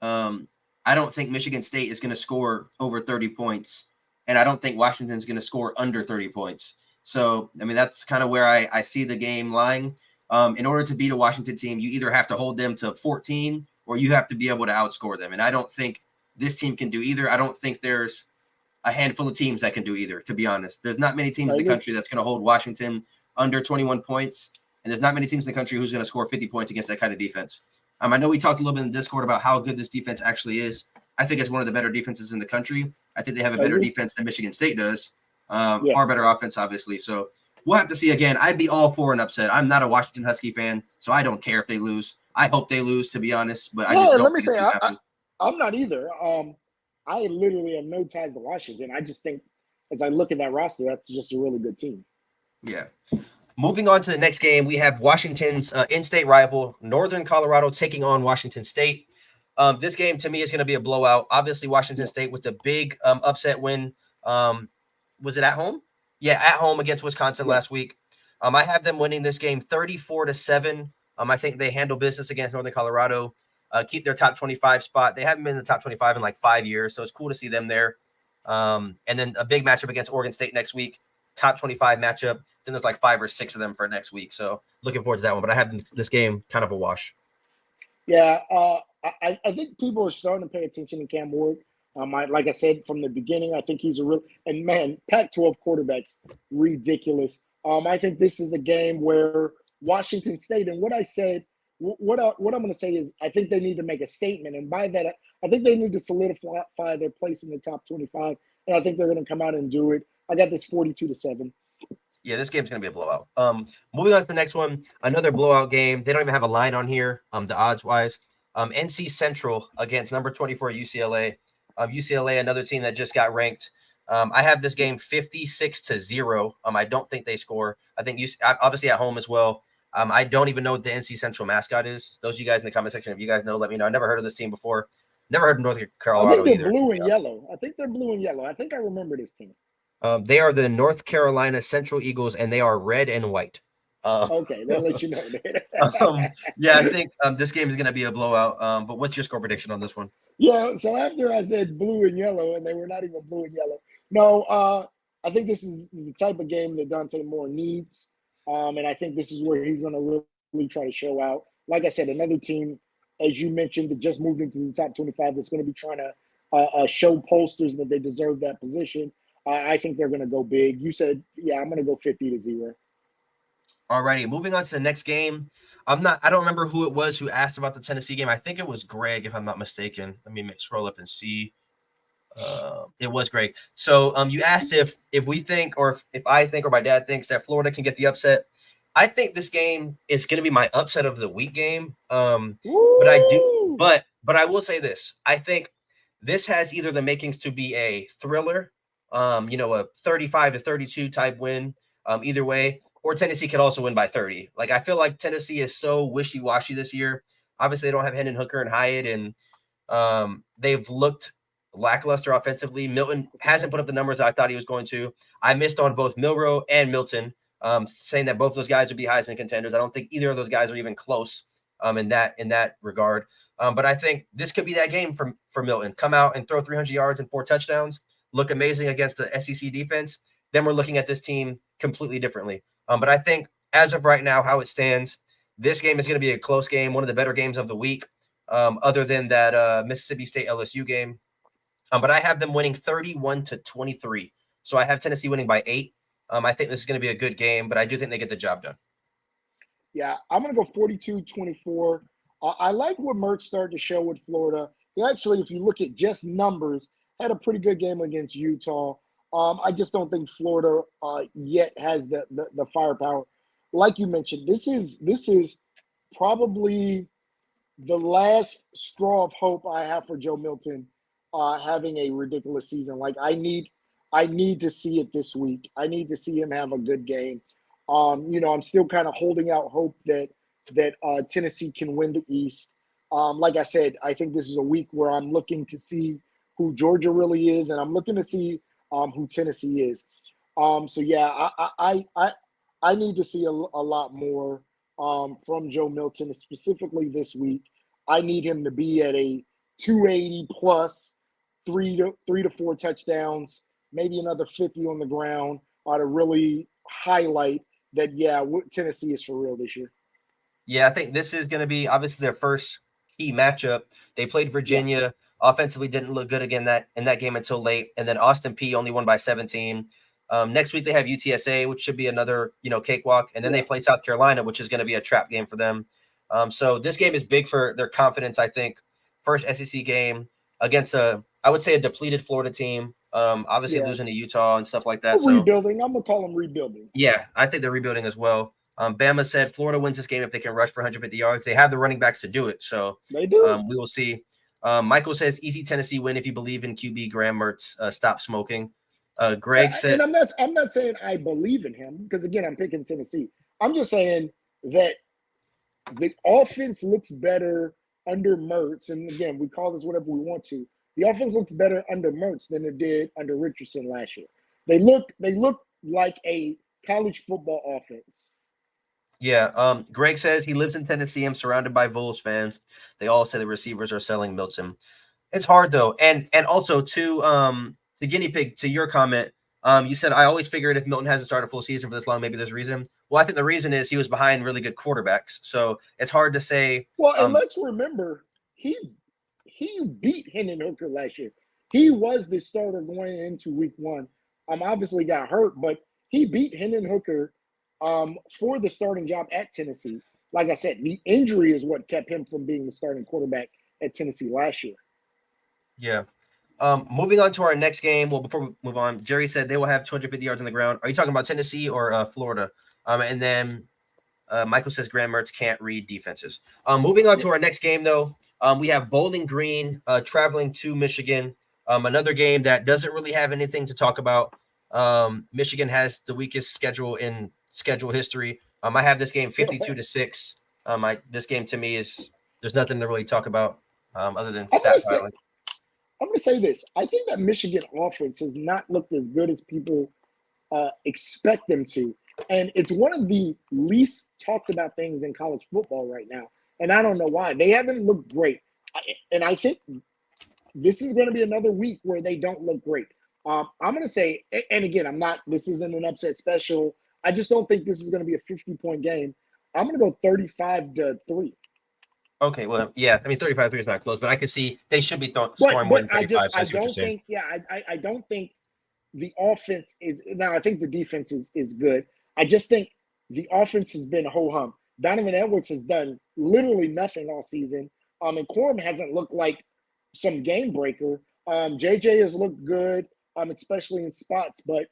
I don't think Michigan State is going to score over 30 points, and I don't think Washington's going to score under 30 points. So, I mean, that's kind of where I see the game lying. In order to beat a Washington team, you either have to hold them to 14 or you have to be able to outscore them. And I don't think this team can do either. I don't think there's a handful of teams that can do either, to be honest. There's not many teams in the country that's going to hold Washington under 21 points, and there's not many teams in the country who's going to score 50 points against that kind of defense. I know we talked a little bit in the Discord about how good this defense actually is. I think it's one of the better defenses in the country. I think they have a better defense than Michigan State does. Far better offense, obviously. So we'll have to see again. I'd be all for an upset. I'm not a Washington Husky fan, so I don't care if they lose. I hope they lose, to be honest. But I just don't. Let me say, I'm not either. I literally have no ties to Washington. I just think, as I look at that roster, that's just a really good team. Yeah. Moving on to the next game, we have Washington's in-state rival, Northern Colorado, taking on Washington State. This game, to me, is going to be a blowout. Obviously, Washington State with the big upset win. Was it at home? Yeah, at home against Wisconsin last week. I have them winning this game 34-7. I think they handle business against Northern Colorado, keep their top 25 spot. They haven't been in the top 25 in like 5 years, so it's cool to see them there. And then a big matchup against Oregon State next week, top 25 matchup. Then there's like 5 or 6 of them for next week. So looking forward to that one. But I have this game kind of a wash. Yeah, I think people are starting to pay attention to Cam Ward. Like I said from the beginning, I think he's a real and man, Pac-12 quarterbacks ridiculous. I think this is a game where Washington State and what I said, what I'm going to say is I think they need to make a statement, and by that I think they need to solidify their place in the top 25, and I think they're going to come out and do it. I got this 42-7. Yeah, this game's gonna be a blowout. Moving on to the next one, another blowout game. They don't even have a line on here. The odds wise, NC Central against number 24 UCLA. UCLA, another team that just got ranked. I have this game 56-0. I don't think they score. I think obviously at home as well. I don't even know what the NC Central mascot is. Those of you guys in the comment section, if you guys know, let me know. I never heard of this team before. Never heard of North I think Colorado they're either. blue and yellow. I think they're blue and yellow. I think I remember this team. They are the North Carolina Central Eagles, and they are red and white. Okay, they'll let you know that. Yeah, I think this game is going to be a blowout. But what's your score prediction on this one? Yeah, so after I said blue and yellow, and they were not even blue and yellow. No, I think this is the type of game that Dante Moore needs. And I think this is where he's going to really try to show out. Like I said, another team, as you mentioned, that just moved into the top 25 that's going to be trying to show pollsters that they deserve that position. I think they're going to go big. You said, yeah, I'm going to go 50-0. Alrighty, moving on to the next game. I don't remember who it was who asked about the Tennessee game. I think it was Greg, if I'm not mistaken. Let me scroll up and see. It was Greg. So you asked if we think, or if I think, or my dad thinks that Florida can get the upset. I think this game is going to be my upset of the week game. But I will say this. I think this has either the makings to be a thriller, a 35-32 type win, either way, or Tennessee could also win by 30. Like, I feel like Tennessee is so wishy-washy this year. Obviously, they don't have Hendon Hooker and Hyatt, and they've looked lackluster offensively. Milton hasn't put up the numbers I thought he was going to. I missed on both Milroe and Milton, saying that both those guys would be Heisman contenders. I don't think either of those guys are even close in that regard. But I think this could be that game for Milton. Come out and throw 300 yards and 4 touchdowns, look amazing against the SEC defense. Then we're looking at this team completely differently. But I think as of right now, how it stands, this game is going to be a close game, one of the better games of the week, other than that Mississippi State LSU game. But I have them winning 31-23. So I have Tennessee winning by 8. I think this is going to be a good game, but I do think they get the job done. Yeah, I'm going to go 42-24. I like what Mertz started to show with Florida. He actually, if you look at just numbers, had a pretty good game against Utah. I just don't think Florida yet has the firepower. Like you mentioned, this is probably the last straw of hope I have for Joe Milton having a ridiculous season. Like I need to see it this week. I need to see him have a good game. I'm still kind of holding out hope that Tennessee can win the East. Like I said, I think this is a week where I'm looking to see who Georgia really is, and I'm looking to see who Tennessee is. So yeah, I need to see a lot more from Joe Milton, specifically this week. I need him to be at a 280 plus, 3 to 4 touchdowns, maybe another 50 on the ground, to really highlight that, yeah, Tennessee is for real this year. Yeah, I think this is going to be obviously their first key matchup. They played Virginia. Yeah. Offensively didn't look good again in that game until late. And then Austin Peay only won by 17. Next week they have UTSA, which should be another, cakewalk. And then they play South Carolina, which is going to be a trap game for them. So this game is big for their confidence, I think. First SEC game against I would say a depleted Florida team. Obviously losing to Utah and stuff like that. Rebuilding. I'm going to call them rebuilding. Yeah, I think they're rebuilding as well. Bama said Florida wins this game if they can rush for 150 yards. They have the running backs to do it. So they do. We will see. Michael says easy Tennessee win if you believe in QB Graham Mertz. Stop smoking. Greg said, and I'm not saying I believe in him because again I'm picking Tennessee. I'm just saying that the offense looks better under Mertz, and again we call this whatever we want to. The offense looks better under Mertz than it did under Richardson last year. They look like a college football offense. Yeah. Greg says he lives in Tennessee. I'm surrounded by Vols fans. They all say the receivers are selling Milton. It's hard though. And also to guinea pig, to your comment, you said, I always figured if Milton hasn't started a full season for this long, maybe there's a reason. Well, I think the reason is he was behind really good quarterbacks. So it's hard to say. Well, and let's remember, he beat Hendon Hooker last year. he was the starter going into week one. Obviously got hurt, but he beat Hendon Hooker for the starting job at Tennessee. Like I said, the injury is what kept him from being the starting quarterback at Tennessee last year. Yeah. Moving on to our next game. Well, before we move on, Jerry said they will have 250 yards on the ground. Are you talking about Tennessee or Florida? And then Michael says Graham Mertz can't read defenses. Moving on to our next game, though, we have Bowling Green traveling to Michigan. Another game that doesn't really have anything to talk about. Michigan has the weakest schedule in schedule history. I have this game 52-6. This game to me is there's nothing to really talk about other than stat piling. I'm going to say this. I think that Michigan offense has not looked as good as people expect them to. And it's one of the least talked about things in college football right now. And I don't know why. They haven't looked great. And I think this is going to be another week where they don't look great. I'm going to say, and again, this isn't an upset special. I just don't think this is going to be a 50-point game. I'm going to go 35-3. Okay, well, yeah, I mean, 35-3 is not close, but I could see they should be scoring more than 35. I don't think the offense is – now, I think the defense is good. I just think the offense has been ho-hum. Donovan Edwards has done literally nothing all season. And Corum hasn't looked like some game breaker. JJ has looked good, especially in spots, but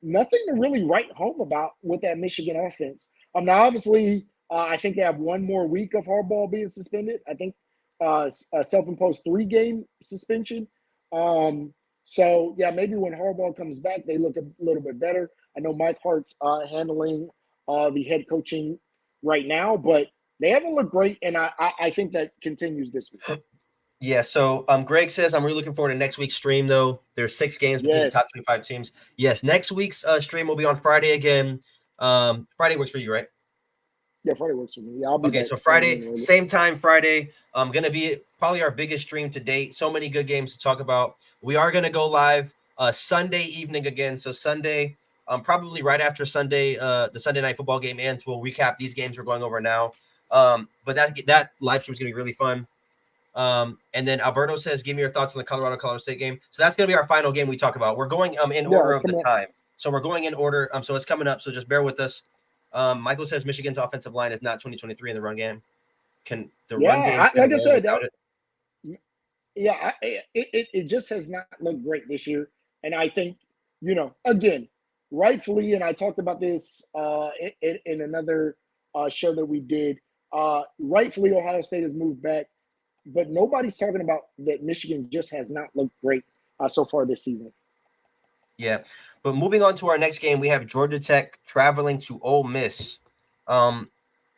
nothing to really write home about with that Michigan offense. Now, obviously, I think they have one more week of Harbaugh being suspended. I think a self-imposed 3-game suspension. So, yeah, maybe when Harbaugh comes back, they look a little bit better. I know Mike Hart's handling the head coaching right now, but they haven't looked great, and I think that continues this week. Yeah, so Greg says, I'm really looking forward to next week's stream, though. There's 6 games between the top 25 teams. Yes, next week's stream will be on Friday again. Friday works for you, right? Yeah, Friday works for me. Yeah, I'll be okay, so Friday, same time Friday. Going to be probably our biggest stream to date. So many good games to talk about. We are going to go live Sunday evening again. So Sunday, probably right after Sunday, the Sunday night football game ends, we'll recap these games we're going over now. But that live stream is going to be really fun. And then Alberto says, give me your thoughts on the Colorado State game. So that's going to be our final game we talk about. We're going in order of the time. So we're going in order. So it's coming up. So just bear with us. Michael says Michigan's offensive line is not 2023 in the run game. Can the run game? Like I said, it just has not looked great this year. And I think, again, rightfully, and I talked about this in another show that we did, rightfully Ohio State has moved back, but nobody's talking about that Michigan just has not looked great so far this season. Yeah, but moving on to our next game, we have Georgia Tech traveling to Ole Miss.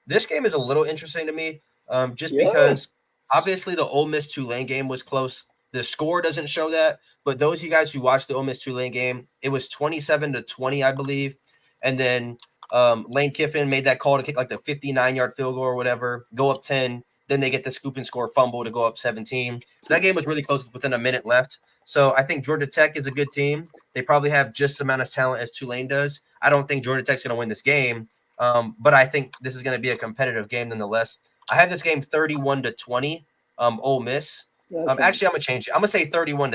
This game is a little interesting to me, because obviously the Ole Miss Tulane game was close. The score doesn't show that, but those of you guys who watched the Ole Miss Tulane game, it was 27-20, I believe. And then Lane Kiffin made that call to kick like the 59-yard field goal or whatever, go up 10. Then they get the scoop and score fumble to go up 17. So that game was really close within a minute left. So I think Georgia Tech is a good team. They probably have just as amount of talent as Tulane does. I don't think Georgia Tech's going to win this game, but I think this is going to be a competitive game nonetheless. I have this game 31-20, Ole Miss. Actually, I'm going to change it. I'm going to say 31-17. I'm going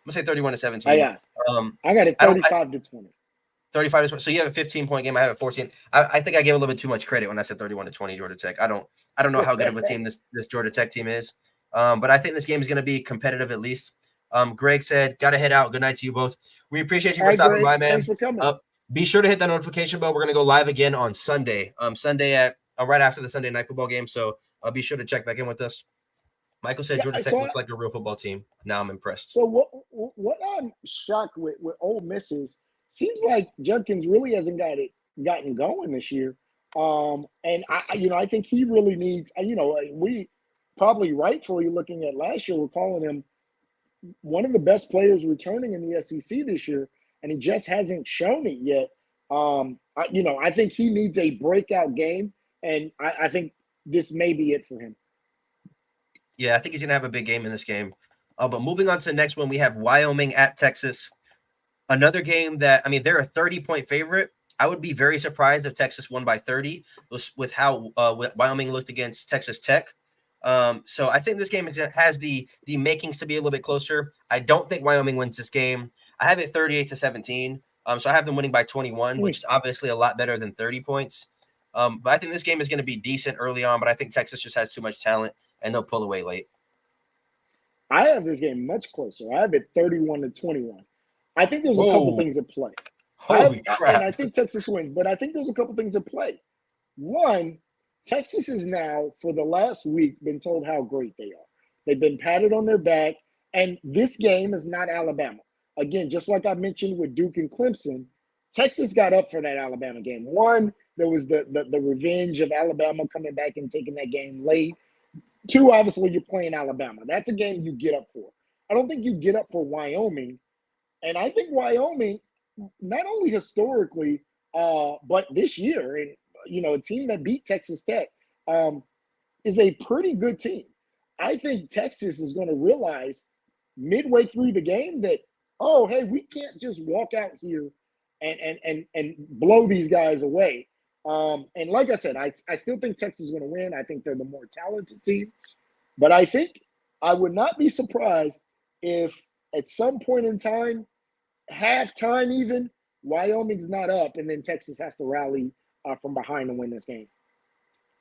to say 31-17. Oh, yeah. I got it 35-20. 35-20. So you have a 15-point game. I have a 14. I think I gave a little bit too much credit when I said 31-20 Georgia Tech. I don't know how good of a team this Georgia Tech team is, but I think this game is going to be competitive at least. Greg said, got to head out. Good night to you both. We appreciate you for stopping by, man. Thanks for coming. Be sure to hit that notification bell. We're going to go live again on Sunday. Sunday at right after the Sunday night football game. So be sure to check back in with us. Michael said Georgia Tech looks like a real football team. Now I'm impressed. So what I'm shocked with Ole Miss is seems like Judkins really hasn't gotten going this year. And I think he really needs. We probably rightfully looking at last year, we're calling him one of the best players returning in the SEC this year, and he just hasn't shown it yet. I think he needs a breakout game, and I think this may be it for him. Yeah, I think he's going to have a big game in this game. But moving on to the next one, we have Wyoming at Texas. Another game that, they're a 30-point favorite. I would be very surprised if Texas won by 30 with how Wyoming looked against Texas Tech. So I think this game has the makings to be a little bit closer. I don't think Wyoming wins this game. I have it 38-17. So I have them winning by 21, which is obviously a lot better than 30 points. But I think this game is going to be decent early on, but I think Texas just has too much talent and they'll pull away late. I have this game much closer. I have it 31-21. I think there's a couple things at play. Holy crap. And I think Texas wins, but I think there's a couple things at play. One, Texas has now, for the last week, been told how great they are. They've been patted on their back, and this game is not Alabama. Again, just like I mentioned with Duke and Clemson, Texas got up for that Alabama game. One, there was the revenge of Alabama coming back and taking that game late. Two, obviously, you're playing Alabama. That's a game you get up for. I don't think you get up for Wyoming. And I think Wyoming, not only historically, but this year, and a team that beat Texas Tech, is a pretty good team. I think Texas is going to realize midway through the game that, oh, hey, we can't just walk out here and blow these guys away. And like I said, I still think Texas is going to win. I think they're the more talented team. But I think I would not be surprised if at some point in time, halftime even, Wyoming's not up, and then Texas has to rally from behind to win this game.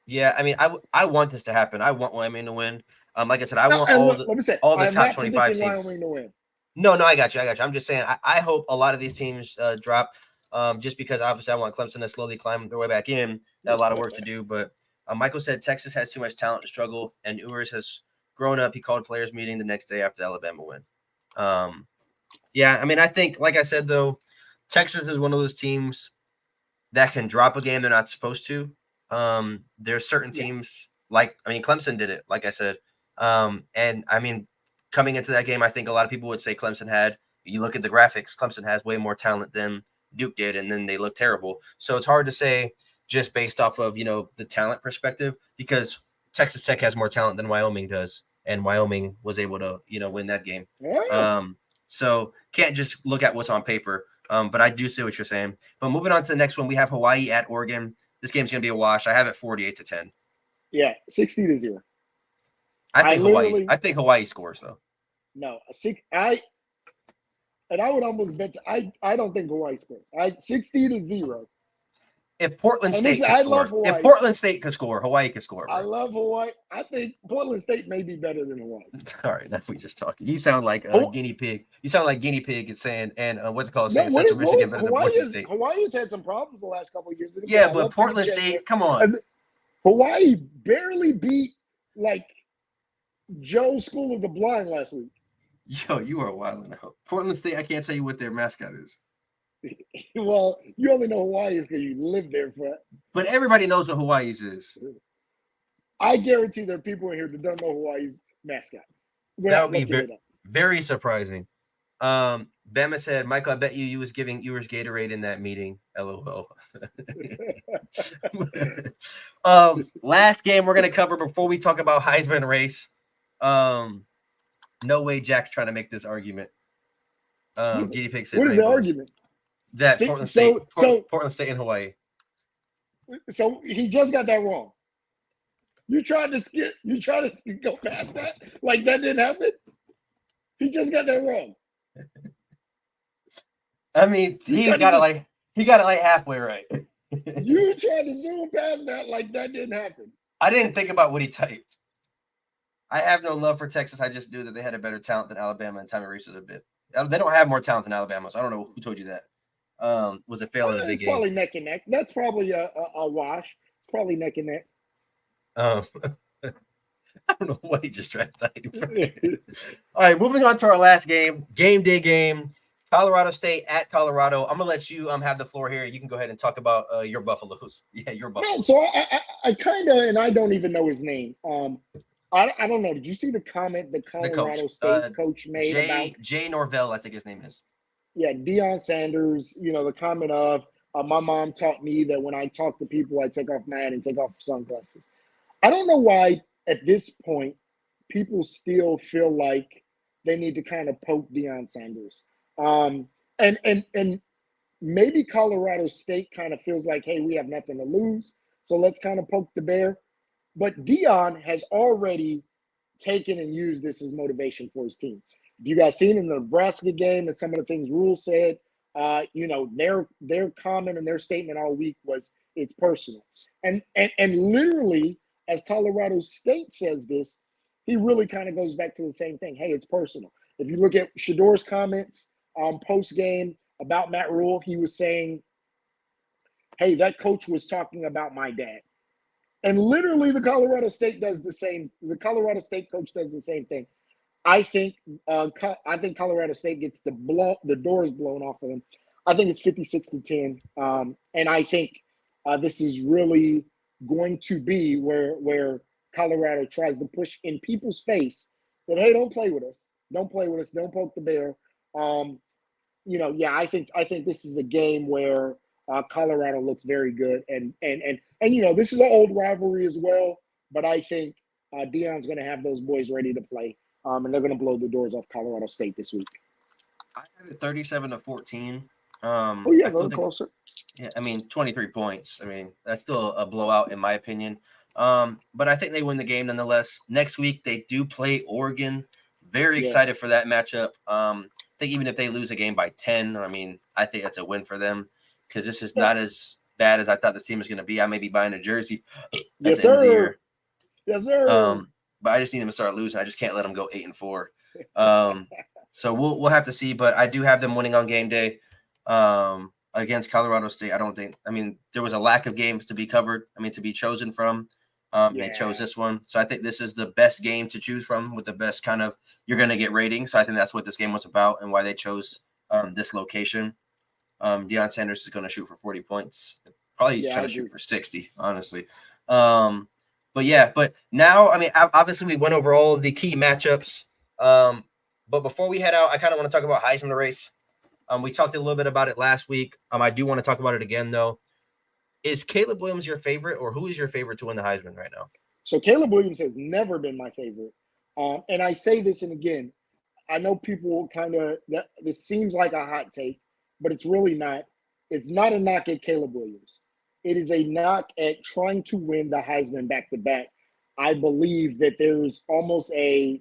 Yeah, I mean, I want this to happen. I want Wyoming to win. Like I said, I want all the top 25 teams. Wyoming to win. No, I got you. I'm just saying, I hope a lot of these teams drop. Just because obviously I want Clemson to slowly climb their way back in. They have a lot of work to do, but Michael said Texas has too much talent to struggle, and Ewers has grown up. He called a players meeting the next day after the Alabama win. Yeah, I mean, I think, like I said, though, Texas is one of those teams that can drop a game they're not supposed to. There's certain teams Clemson did it, like I said. And I mean, coming into that game, I think a lot of people would say Clemson had, you look at the graphics, Clemson has way more talent than Duke did, and then they look terrible. So it's hard to say just based off of, the talent perspective, because Texas Tech has more talent than Wyoming does, and Wyoming was able to, win that game. Yeah. So can't just look at what's on paper. But I do see what you're saying. But moving on to the next one, we have Hawaii at Oregon. This game's going to be a wash. I have it 48-10. Yeah, 60-0. I think Hawaii scores, though. No, I would almost bet I don't think Hawaii scores. 60-0. If Portland State could score, Hawaii could score. Bro. I love Hawaii. I think Portland State may be better than Hawaii. All right, that's we just talking. You sound like a guinea pig. You sound like guinea pig and saying, and what's it called? Saying Central Michigan better than Portland State. Hawaii's had some problems the last couple of years. Yeah, but Portland State, come on. Hawaii barely beat Joe's School of the Blind last week. Yo, you are wilding out. Portland State, I can't tell you what their mascot is. Well, you only know Hawaii is because you live there for. But everybody knows what Hawaii's is. I guarantee there are people in here that don't know Hawaii's mascot. That would be very surprising. Bama said, Michael, I bet you was giving Ewers Gatorade in that meeting. LOL. Last game we're going to cover before we talk about Heisman race. No way Jack's trying to make this argument. Guinea Pig said, what is the argument? That Portland State and Hawaii. So he just got that wrong. You trying to go past that? Like that didn't happen? He just got that wrong. I mean, he got it like halfway right. You tried to zoom past that like that didn't happen. I didn't think about what he typed. I have no love for Texas. I just knew that they had a better talent than Alabama, and Tommy Reese was a bit. They don't have more talent than Alabama, so I don't know who told you that. Was it failing a big game? Probably neck and neck. That's probably a wash. Probably neck and neck. I don't know what he just tried to type. All right, moving on to our last game day game. Colorado State at Colorado. I'm gonna let you have the floor here. You can go ahead and talk about your Buffaloes. Yeah, your Buffaloes. So I kind of, and I don't even know his name. I don't know. Did you see the comment the Colorado State coach made about Jay Norvell? I think his name is. Yeah, Deion Sanders. The comment of my mom taught me that when I talk to people, I take off my hat and take off sunglasses. I don't know why at this point people still feel like they need to kind of poke Deion Sanders. And maybe Colorado State kind of feels like, hey, we have nothing to lose, so let's kind of poke the bear. But Dion has already taken and used this as motivation for his team. You guys seen in the Nebraska game and some of the things Rule said, their comment and their statement all week was it's personal. And literally, as Colorado State says this, he really kind of goes back to the same thing. Hey, it's personal. If you look at Shador's comments post game about Matt Rule, he was saying, hey, that coach was talking about my dad. And literally, the Colorado State does the same. The Colorado State coach does the same thing. I think Colorado State gets the doors blown off of them. I think it's 56-10, and I think this is really going to be where Colorado tries to push in people's face that, hey, don't play with us, don't poke the bear. I think this is a game where Colorado looks very good, and this is an old rivalry as well. But I think Dion's going to have those boys ready to play, and they're going to blow the doors off Colorado State this week. I have it 37-14. Oh yeah, a little closer. Yeah, I mean 23 points. I mean that's still a blowout in my opinion. But I think they win the game nonetheless. Next week they do play Oregon. Very excited for that matchup. I think even if they lose a game by 10, I mean, I think that's a win for them because this is not as bad as I thought this team was going to be. I may be buying a jersey at the end of the year. Yes, sir. But I just need them to start losing. I just can't let them go 8-4. So we'll have to see. But I do have them winning on game day against Colorado State. I mean, there was a lack of games to be covered. I mean, to be chosen from. They chose this one. So I think this is the best game to choose from with the best kind of you're going to get ratings. So I think that's what this game was about and why they chose this location. Deion Sanders is going to shoot for 40 points. Probably trying to shoot for 60, honestly. But now, I mean, obviously we went over all of the key matchups. But before we head out, I kind of want to talk about Heisman race. We talked a little bit about it last week. I do want to talk about it again, though. Is Caleb Williams your favorite, or who is your favorite to win the Heisman right now? So Caleb Williams has never been my favorite. And I say this, and again, I know people this seems like a hot take, but it's really not. It's not a knock at Caleb Williams. It is a knock at trying to win the Heisman back-to-back. I believe that there's almost a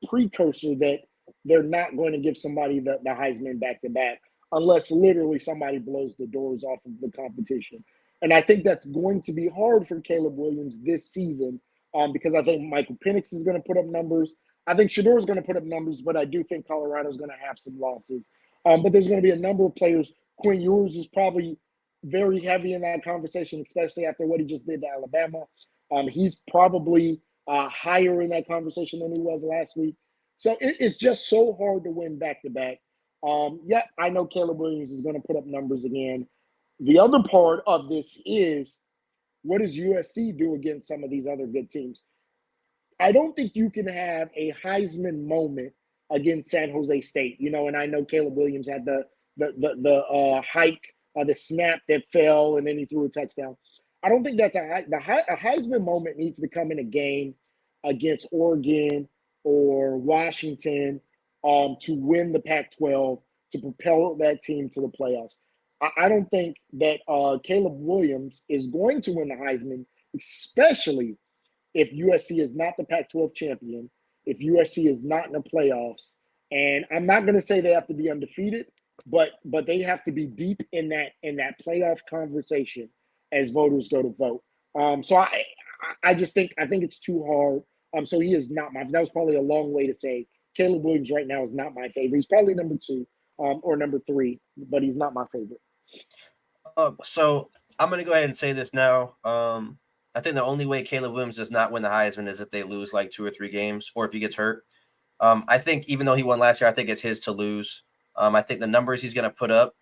precursor that they're not going to give somebody the Heisman back-to-back unless literally somebody blows the doors off of the competition. And I think that's going to be hard for Caleb Williams this season because I think Michael Penix is going to put up numbers. I think Shador is going to put up numbers, but I do think Colorado is going to have some losses. But there's going to be a number of players. Quinn Ewers is probably very heavy in that conversation, especially after what he just did to Alabama. He's probably higher in that conversation than he was last week. So it's just so hard to win back-to-back. I know Caleb Williams is going to put up numbers again. The other part of this is, what does USC do against some of these other good teams? I don't think you can have a Heisman moment against San Jose State, and I know Caleb Williams had the hike, the snap that fell, and then he threw a touchdown. I don't think that's a Heisman moment needs to come in a game against Oregon or Washington to win the Pac-12, to propel that team to the playoffs. I don't think that Caleb Williams is going to win the Heisman, especially if USC is not the Pac-12 champion, if USC is not in the playoffs. And I'm not going to say they have to be undefeated, but they have to be deep in that playoff conversation as voters go to vote. So I think it's too hard. So he is not that was probably a long way to say Caleb Williams right now is not my favorite. He's probably number 2 or number 3, but he's not my favorite. So I'm going to go ahead and say this now. I think the only way Caleb Williams does not win the Heisman is if they lose like 2 or 3 games or if he gets hurt. I think even though he won last year, I think it's his to lose. I think the numbers he's going to put up.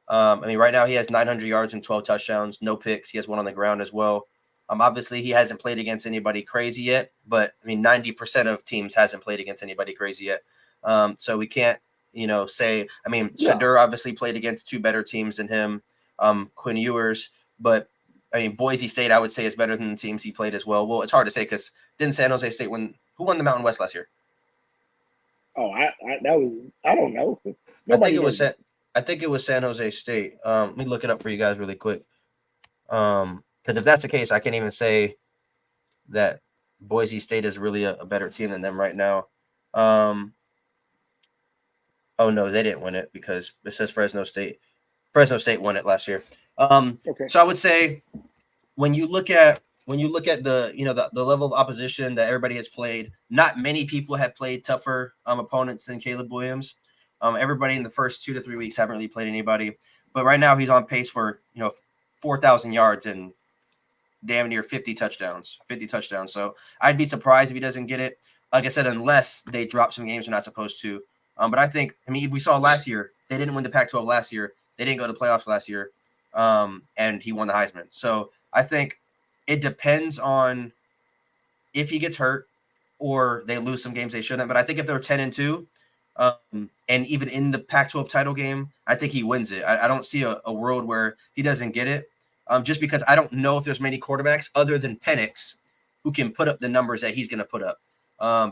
Right now he has 900 yards and 12 touchdowns, no picks. He has 1 on the ground as well. Obviously, he hasn't played against anybody crazy yet, but 90% of teams hasn't played against anybody crazy yet. So we can't, say. Shador obviously played against 2 better teams than him, Quinn Ewers, but Boise State I would say is better than the teams he played as well. Well, it's hard to say because didn't San Jose State win? Who won the Mountain West last year? Oh, I don't know. I think it was San Jose State. Let me look it up for you guys really quick. Because if that's the case, I can't even say that Boise State is really a better team than them right now. Oh no, they didn't win it because it says Fresno State. Fresno State won it last year. Okay. So I would say when you look at the the level of opposition that everybody has played, not many people have played tougher opponents than Caleb Williams. Everybody in the first 2 to 3 weeks haven't really played anybody, but right now he's on pace for 4,000 yards and damn near 50 touchdowns. So I'd be surprised if he doesn't get it. Like I said, unless they drop some games they're not supposed to. But I think, if we saw last year, they didn't win the Pac-12 last year. They didn't go to the playoffs last year, and he won the Heisman. So I think it depends on if he gets hurt or they lose some games they shouldn't. But I think if they're 10-2, and even in the Pac-12 title game, I think he wins it. I don't see a world where he doesn't get it, just because I don't know if there's many quarterbacks other than Penix who can put up the numbers that he's going to put up.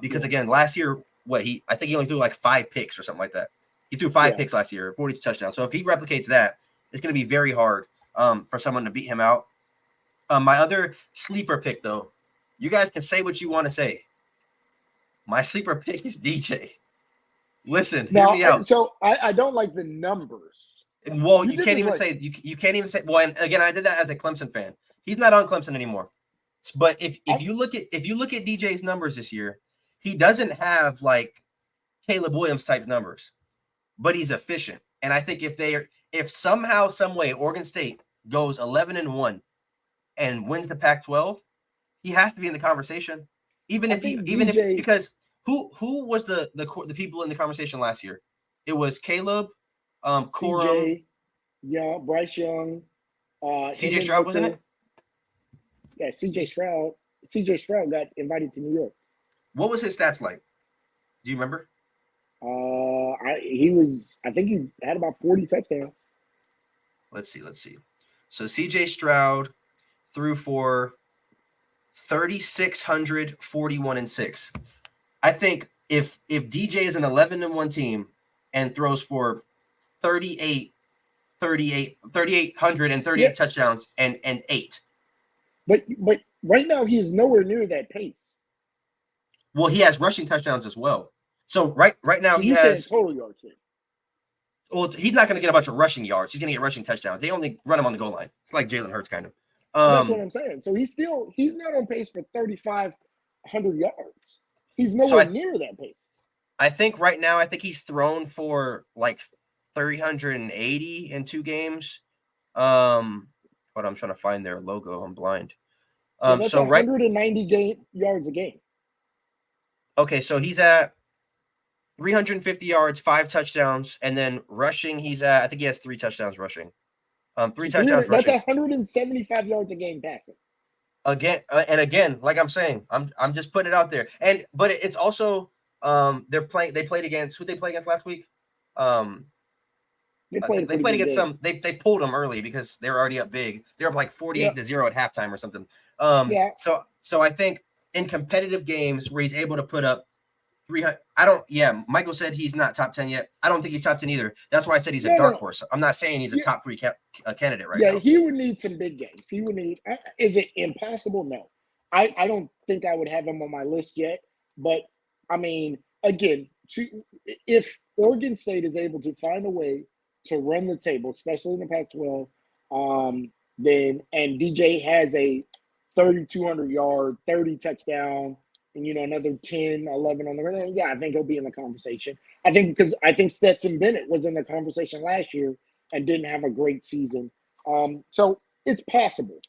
Because again, last year, I think he only threw like 5 picks or something like that. He threw 5 picks last year, 42 touchdowns. So if he replicates that, it's going to be very hard for someone to beat him out. My other sleeper pick, though, you guys can say what you want to say. My sleeper pick is DJ. Listen, hear me out. So I don't like the numbers. Well, you can't even say you can't even say. Well, and again, I did that as a Clemson fan. He's not on Clemson anymore. But if you look at DJ's numbers this year, he doesn't have like Caleb Williams type numbers, but he's efficient. And I think if somehow, some way, Oregon State goes 11-1 and wins the Pac-12, he has to be in the conversation. Because who was the people in the conversation last year? It was Caleb, Corum, Bryce Young, CJ Stroud, wasn't it? Yeah, CJ Stroud got invited to New York. What was his stats like? Do you remember? I think he had about 40 touchdowns. Let's see. So CJ Stroud threw for 3,641-6. I think if DJ is an 11-1 team and throws for 3,838 touchdowns and 8. But right now he is nowhere near that pace. Well, he has rushing touchdowns as well. So right now so he has total yards. Well, he's not going to get a bunch of rushing yards. He's going to get rushing touchdowns. They only run him on the goal line. It's like Jalen Hurts kind of. That's what I'm saying. So he's not on pace for 3,500 yards. He's nowhere near that pace. I think right now, he's thrown for like 380 in 2 games. But I'm trying to find their logo. I'm blind. That's 190 yards a game. Okay, so he's at 350 yards, 5 touchdowns, and then rushing, he's at, I think he has 3 touchdowns rushing. 3 touchdowns rushing. That's 175 yards a game passing. Again, like I'm saying, I'm just putting it out there. But it's also they played against who they played against last week. They played against some. They pulled them early because they were already up big. They were up like 48-0 at halftime or something. So I think in competitive games where he's able to put up 300, Michael said he's not top 10 yet. I don't think he's top 10 either. That's why I said he's a dark horse. I'm not saying he's a top 3 candidate right now. Yeah, he would need some big games. He would need. Is it impossible? No, I don't think I would have him on my list yet. But I mean, again, if Oregon State is able to find a way to run the table, especially in the Pac-12, then DJ has a 3,200 yard, 30 touchdown, and another 10, 11 on the ground. Yeah, I think he'll be in the conversation. I think Stetson Bennett was in the conversation last year and didn't have a great season. So it's possible.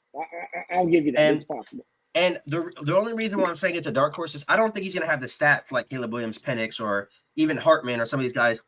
I'll give you that. It's possible. And the only reason why I'm saying it's a dark horse is I don't think he's going to have the stats like Caleb Williams, Penix, or even Hartman or some of these guys,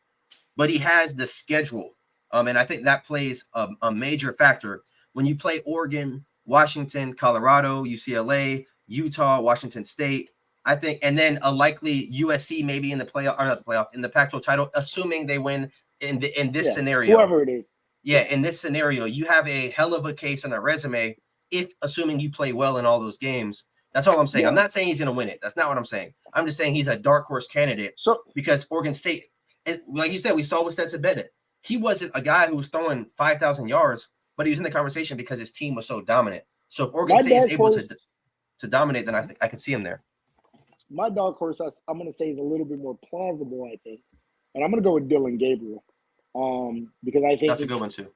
but he has the schedule. And I think that plays a major factor when you play Oregon, Washington, Colorado, UCLA, Utah, Washington State. I think, and then a likely USC maybe in the playoff, or not the playoff, in the Pac-12 title, assuming they win in this scenario. Whoever it is. Yeah, in this scenario, you have a hell of a case on a resume if assuming you play well in all those games. That's all I'm saying. Yeah. I'm not saying he's going to win it. That's not what I'm saying. I'm just saying he's a dark horse candidate. So because Oregon State, like you said, we saw with Stetson Bennett. He wasn't a guy who was throwing 5,000 yards, but he was in the conversation because his team was so dominant. So if Oregon State is able to dominate, then I think I can see him there. My dark horse, I'm going to say, is a little bit more plausible, I think. And I'm going to go with Dylan Gabriel, because I think That's a good one too.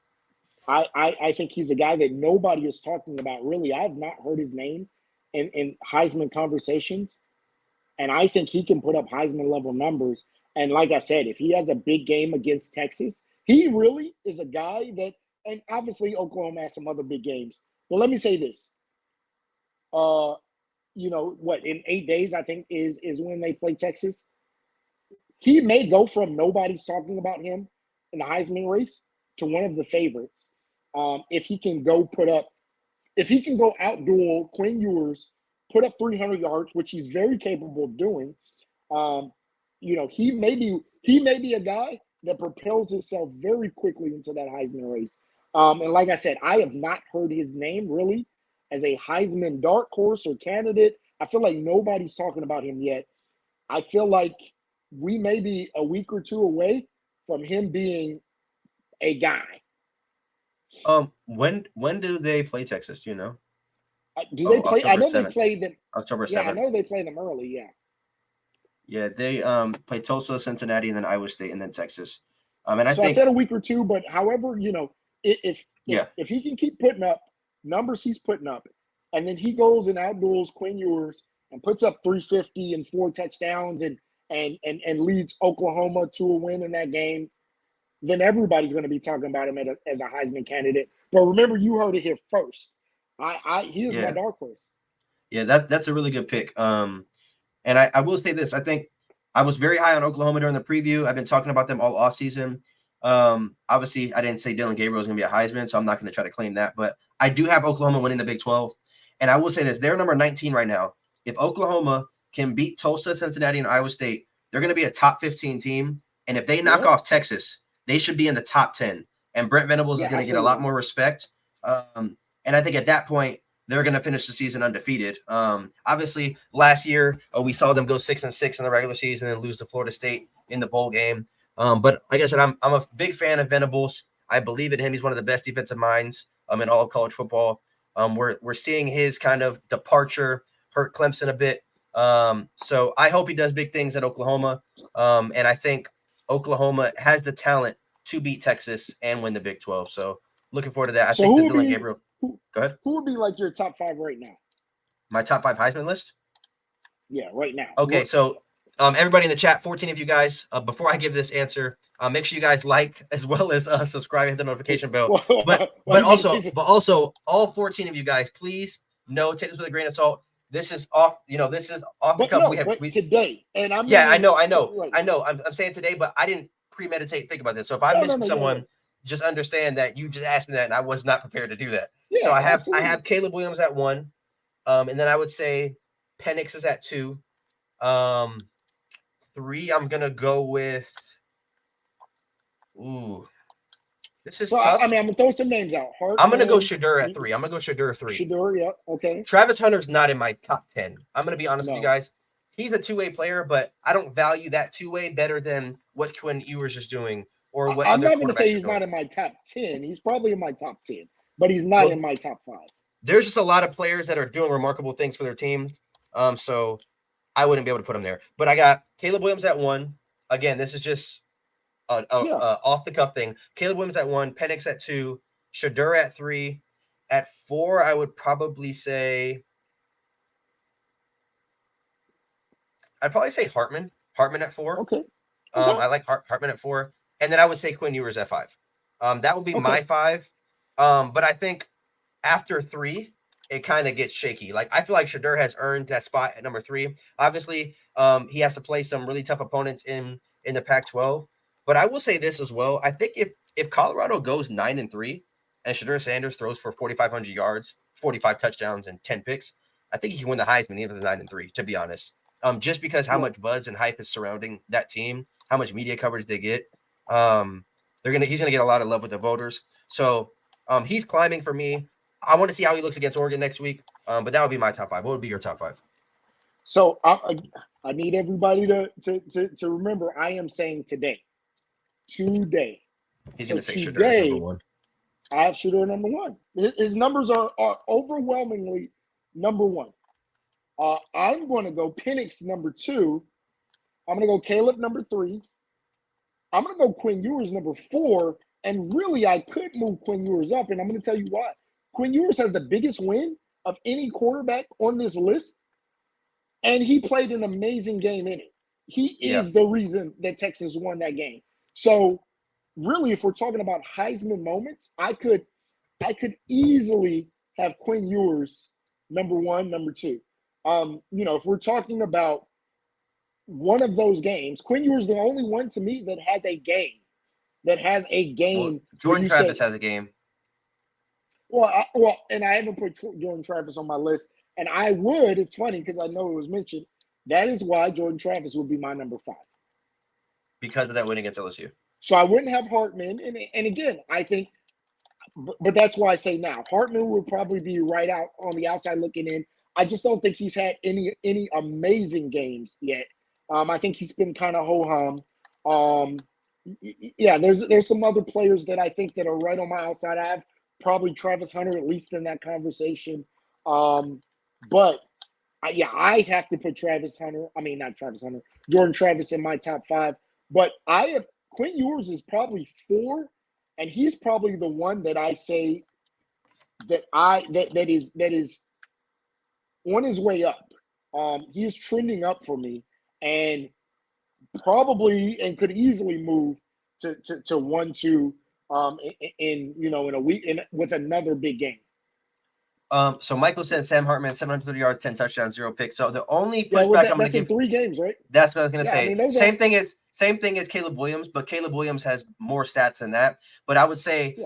I think he's a guy that nobody is talking about, really. I've not heard his name in Heisman conversations, and I think he can put up Heisman-level numbers. And like I said, if he has a big game against Texas, he really is a guy that – and obviously Oklahoma has some other big games. But let me say this. In 8 days, I think, is when they play Texas. He may go from nobody's talking about him in the Heisman race to one of the favorites. If he can go outduel Quinn Ewers, put up 300 yards, which he's very capable of doing. He may be a guy that propels himself very quickly into that Heisman race. And like I said, I have not heard his name really as a Heisman dark horse or candidate. I feel like nobody's talking about him yet. I feel like we may be a week or two away from him being a guy. When do they play Texas? Do you know? Do they play? I know 7th. they play them. October 7th. Yeah, I know they play them early. Yeah. Yeah, they play Tulsa, Cincinnati, and then Iowa State, and then Texas. I said a week or two, but however, if he can keep putting up numbers he's putting up, and then he goes and outduels Quinn Ewers and puts up 350 and 4 touchdowns and leads Oklahoma to a win in that game, then everybody's going to be talking about him as a Heisman candidate. But remember, you heard it here first. He is my dark horse. Yeah, that's a really good pick. And I will say this. I think I was very high on Oklahoma during the preview. I've been talking about them all offseason. Obviously, I didn't say Dylan Gabriel was going to be a Heisman, so I'm not going to try to claim that. But I do have Oklahoma winning the Big 12. And I will say this. They're number 19 right now. If Oklahoma can beat Tulsa, Cincinnati, and Iowa State, they're going to be a top 15 team. And if they knock off Texas, they should be in the top 10. And Brent Venables is going to get a lot more respect. And I think at that point, they're going to finish the season undefeated. Obviously, last year, we saw them go 6-6 in the regular season and lose to Florida State in the bowl game. But like I said, I'm a big fan of Venables. I believe in him. He's one of the best defensive minds in all of college football. We're seeing his kind of departure hurt Clemson a bit. So I hope he does big things at Oklahoma. And I think Oklahoma has the talent to beat Texas and win the Big 12. So looking forward to that. I think that Dylan Gabriel. Go ahead. Who would be like your top 5 right now? My top 5 Heisman list? Yeah, right now. Okay, so everybody in the chat, 14 of you guys, before I give this answer, make sure you guys like as well as subscribe, hit the notification bell. But also all 14 of you guys, please take this with a grain of salt. This is off, this is off the cuff. Today. And I'm I know. I'm saying today, but I didn't premeditate, think about this. So if I'm missing someone, just understand that you just asked me that and I was not prepared to do that. Yeah, so I have Caleb Williams at 1. And then I would say Penix is at 2. 3, I'm gonna go with. This is tough. I'm gonna throw some names out. I'm gonna go Shedeur at 3. Shedeur, yeah, okay. Travis Hunter's not in my top 10. I'm gonna be honest with you guys. He's a two-way player, but I don't value that two-way better than what Quinn Ewers is doing or what. I'm not gonna say he's not in my top 10. He's probably in my top 10, but he's not in my top 5. There's just a lot of players that are doing remarkable things for their team. So I wouldn't be able to put him there. But I got Caleb Williams at 1. Again, this is just off the cuff thing. Caleb Williams at 1, Penix at 2, Shedeur at 3. At 4, I would probably say I'd probably say Hartman. Hartman at 4. Okay. I like Hartman at 4. And then I would say Quinn Ewers at 5. That would be my 5. But I think after 3, it kind of gets shaky. Like, I feel like Shedeur has earned that spot at number 3. Obviously, he has to play some really tough opponents in the Pac-12. But I will say this as well. I think if Colorado goes 9-3 and Shedeur Sanders throws for 4,500 yards, 45 touchdowns, and 10 picks, I think he can win the Heisman even if it's 9-3, to be honest. Just because how much buzz and hype is surrounding that team, how much media coverage they get. He's gonna get a lot of love with the voters. So he's climbing for me. I want to see how he looks against Oregon next week. But that would be my top 5. What would be your top 5? So I need everybody to remember I am saying today. Today. He's going to say Shedeur number 1. I have Shedeur number 1. His numbers are overwhelmingly number 1. I'm going to go Penix number 2. I'm going to go Caleb number 3. I'm going to go Quinn Ewers number 4. And really, I could move Quinn Ewers up, and I'm going to tell you why. Quinn Ewers has the biggest win of any quarterback on this list, and he played an amazing game in it. He is the reason that Texas won that game. So, really, if we're talking about Heisman moments, I could easily have Quinn Ewers number 1, number 2. If we're talking about one of those games, Quinn Ewers is the only one to me that has a game. Well, Jordan Travis has a game. And I haven't put Jordan Travis on my list, and I would. It's funny because I know it was mentioned. That is why Jordan Travis would be my number 5 because of that win against LSU. So I wouldn't have Hartman, and again, I think, but that's why I say now Hartman would probably be right out on the outside looking in. I just don't think he's had any amazing games yet. I think he's been kind of ho-hum. There's some other players that I think that are right on my outside. I have probably Travis Hunter at least in that conversation. But I have to put Jordan Travis in my top 5. But Quinn Ewers is probably 4, and he's probably the one that I say that is on his way up. He's trending up for me, and probably and could easily move to 1-2 in a week with another big game. So Michael said Sam Hartman 730 yards, 10 touchdowns, 0 picks. So the only pushback I'm going to give 3 games, right? That's what I was going to say. Same thing as Caleb Williams, but Caleb Williams has more stats than that. But I would say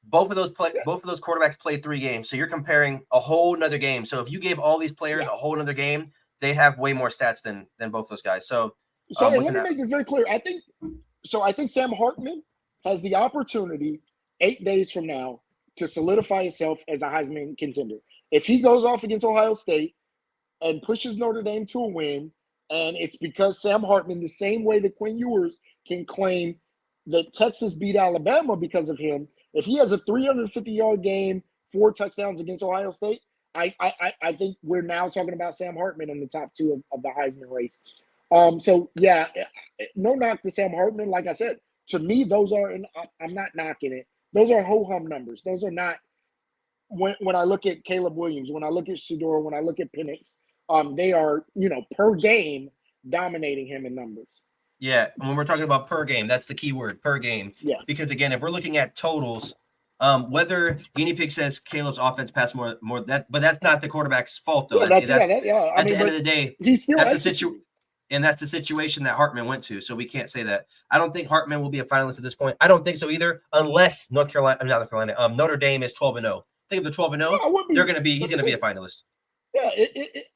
both of those quarterbacks played 3 games. So you're comparing a whole nother game. So if you gave all these players a whole nother game, they have way more stats than both those guys. So let me make this very clear. I think Sam Hartman has the opportunity 8 days from now to solidify himself as a Heisman contender. If he goes off against Ohio State and pushes Notre Dame to a win, and it's because Sam Hartman, the same way that Quinn Ewers can claim that Texas beat Alabama because of him, if he has a 350-yard game, 4 touchdowns against Ohio State, I think we're now talking about Sam Hartman in the top 2 of the Heisman race. No knock to Sam Hartman. Like I said, to me, those are, and I'm not knocking it, those are ho-hum numbers. Those are not, when I look at Caleb Williams, when I look at Shedeur, when I look at Penix, they are, per game dominating him in numbers. Yeah, and when we're talking about per game, that's the key word, per game. Yeah. Because, again, if we're looking at totals, whether Guinea Pig says Caleb's offense passed more but that's not the quarterback's fault, though. At the end of the day, he's still that's the situation that Hartman went to, so we can't say that. I don't think Hartman will be a finalist at this point. I don't think so either, unless Notre Dame is 12-0. I think if they're 12-0, he's going to be a finalist. Yeah,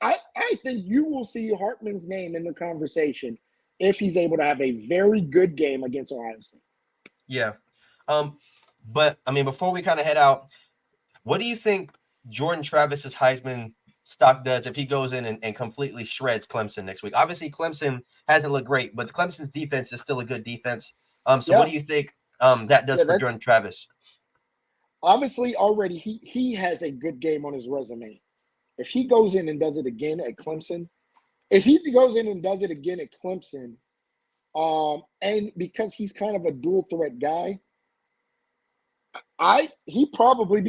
I think you will see Hartman's name in the conversation if he's able to have a very good game against Ohio State. Yeah. But, I mean, before we kind of head out, what do you think Jordan Travis's Heisman stock does if he goes in and completely shreds Clemson next week? Obviously, Clemson hasn't looked great, but Clemson's defense is still a good defense. What do you think that does for Jordan Travis? Obviously, already he has a good game on his resume. If he goes in and does it again at Clemson, and because he's kind of a dual threat guy, I probably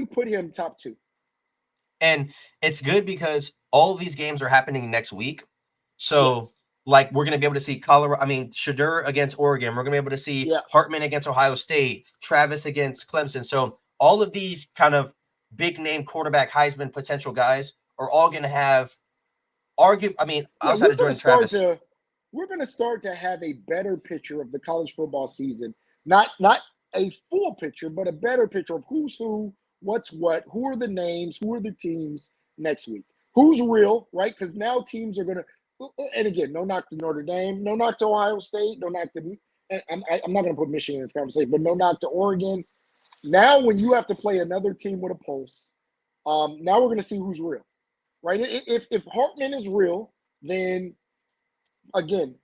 put him top 2. And it's good because all of these games are happening next week. So, we're going to be able to see Shedeur against Oregon. We're going to be able to see Hartman against Ohio State, Travis against Clemson. So, all of these kind of big-name quarterback Heisman potential guys are all going to have outside of Jordan Travis. We're going to start to have a better picture of the college football season. Not a full picture, but a better picture of who's who, what's what, who are the names, who are the teams next week. Who's real, right? Because now teams are going to, and again, no knock to Notre Dame, no knock to Ohio State, no knock to, I'm not going to put Michigan in this conversation, but no knock to Oregon. Now when you have to play another team with a pulse, now we're going to see who's real, right? If Hartman is real, then again,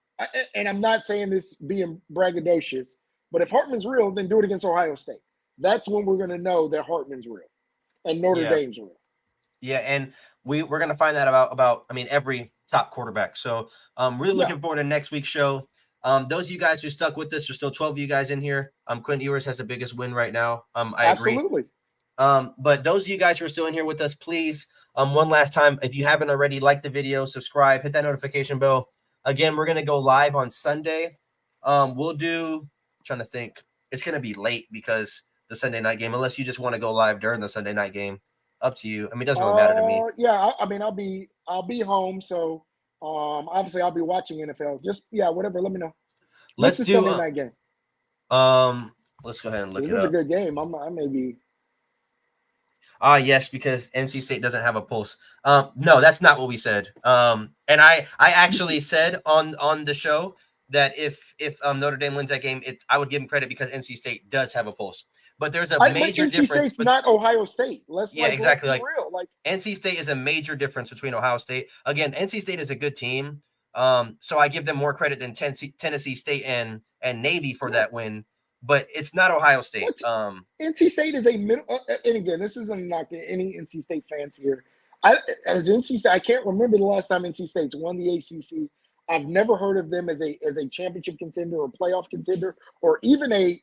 and I'm not saying this being braggadocious, but if Hartman's real, then do it against Ohio State. That's when we're going to know that Hartman's real and Notre Dame's real. Yeah, and we're gonna find that about every top quarterback. So really Yeah, looking forward to next week's show. Those of you guys who stuck with us, there's still 12 of you guys in here. Quentin Ewers has the biggest win right now. I agree. absolutely. But those of you guys who are still in here with us, please, one last time, if you haven't already, like the video, subscribe, hit that notification bell. Again, we're gonna go live on Sunday. We'll do. Trying to think, it's gonna be late because the Sunday night game. Unless you just want to go live during the Sunday night game, up to you. I mean, it doesn't really matter to me. Yeah. I mean, I'll be home, so obviously I'll be watching NFL. Just whatever. Let me know. What's the Sunday night game? Let's go ahead and look it This is up. a good game. I may be. Yes, because NC State doesn't have a pulse. No, that's not what we said. And I actually said on the show that if Notre Dame wins that game, I would give them credit because NC State does have a pulse. But there's a major NC difference. State's not Ohio State. Exactly. Let's be real. Like NC State is a major difference between Ohio State. Again, NC State is a good team. So I give them more credit than Tennessee State and Navy for that win. But it's not Ohio State. NC State is a middle. And again, this isn't a knock to any NC State fans here. As NC State, I can't remember the last time NC State won the ACC. I've never heard of them as a championship contender or playoff contender or even a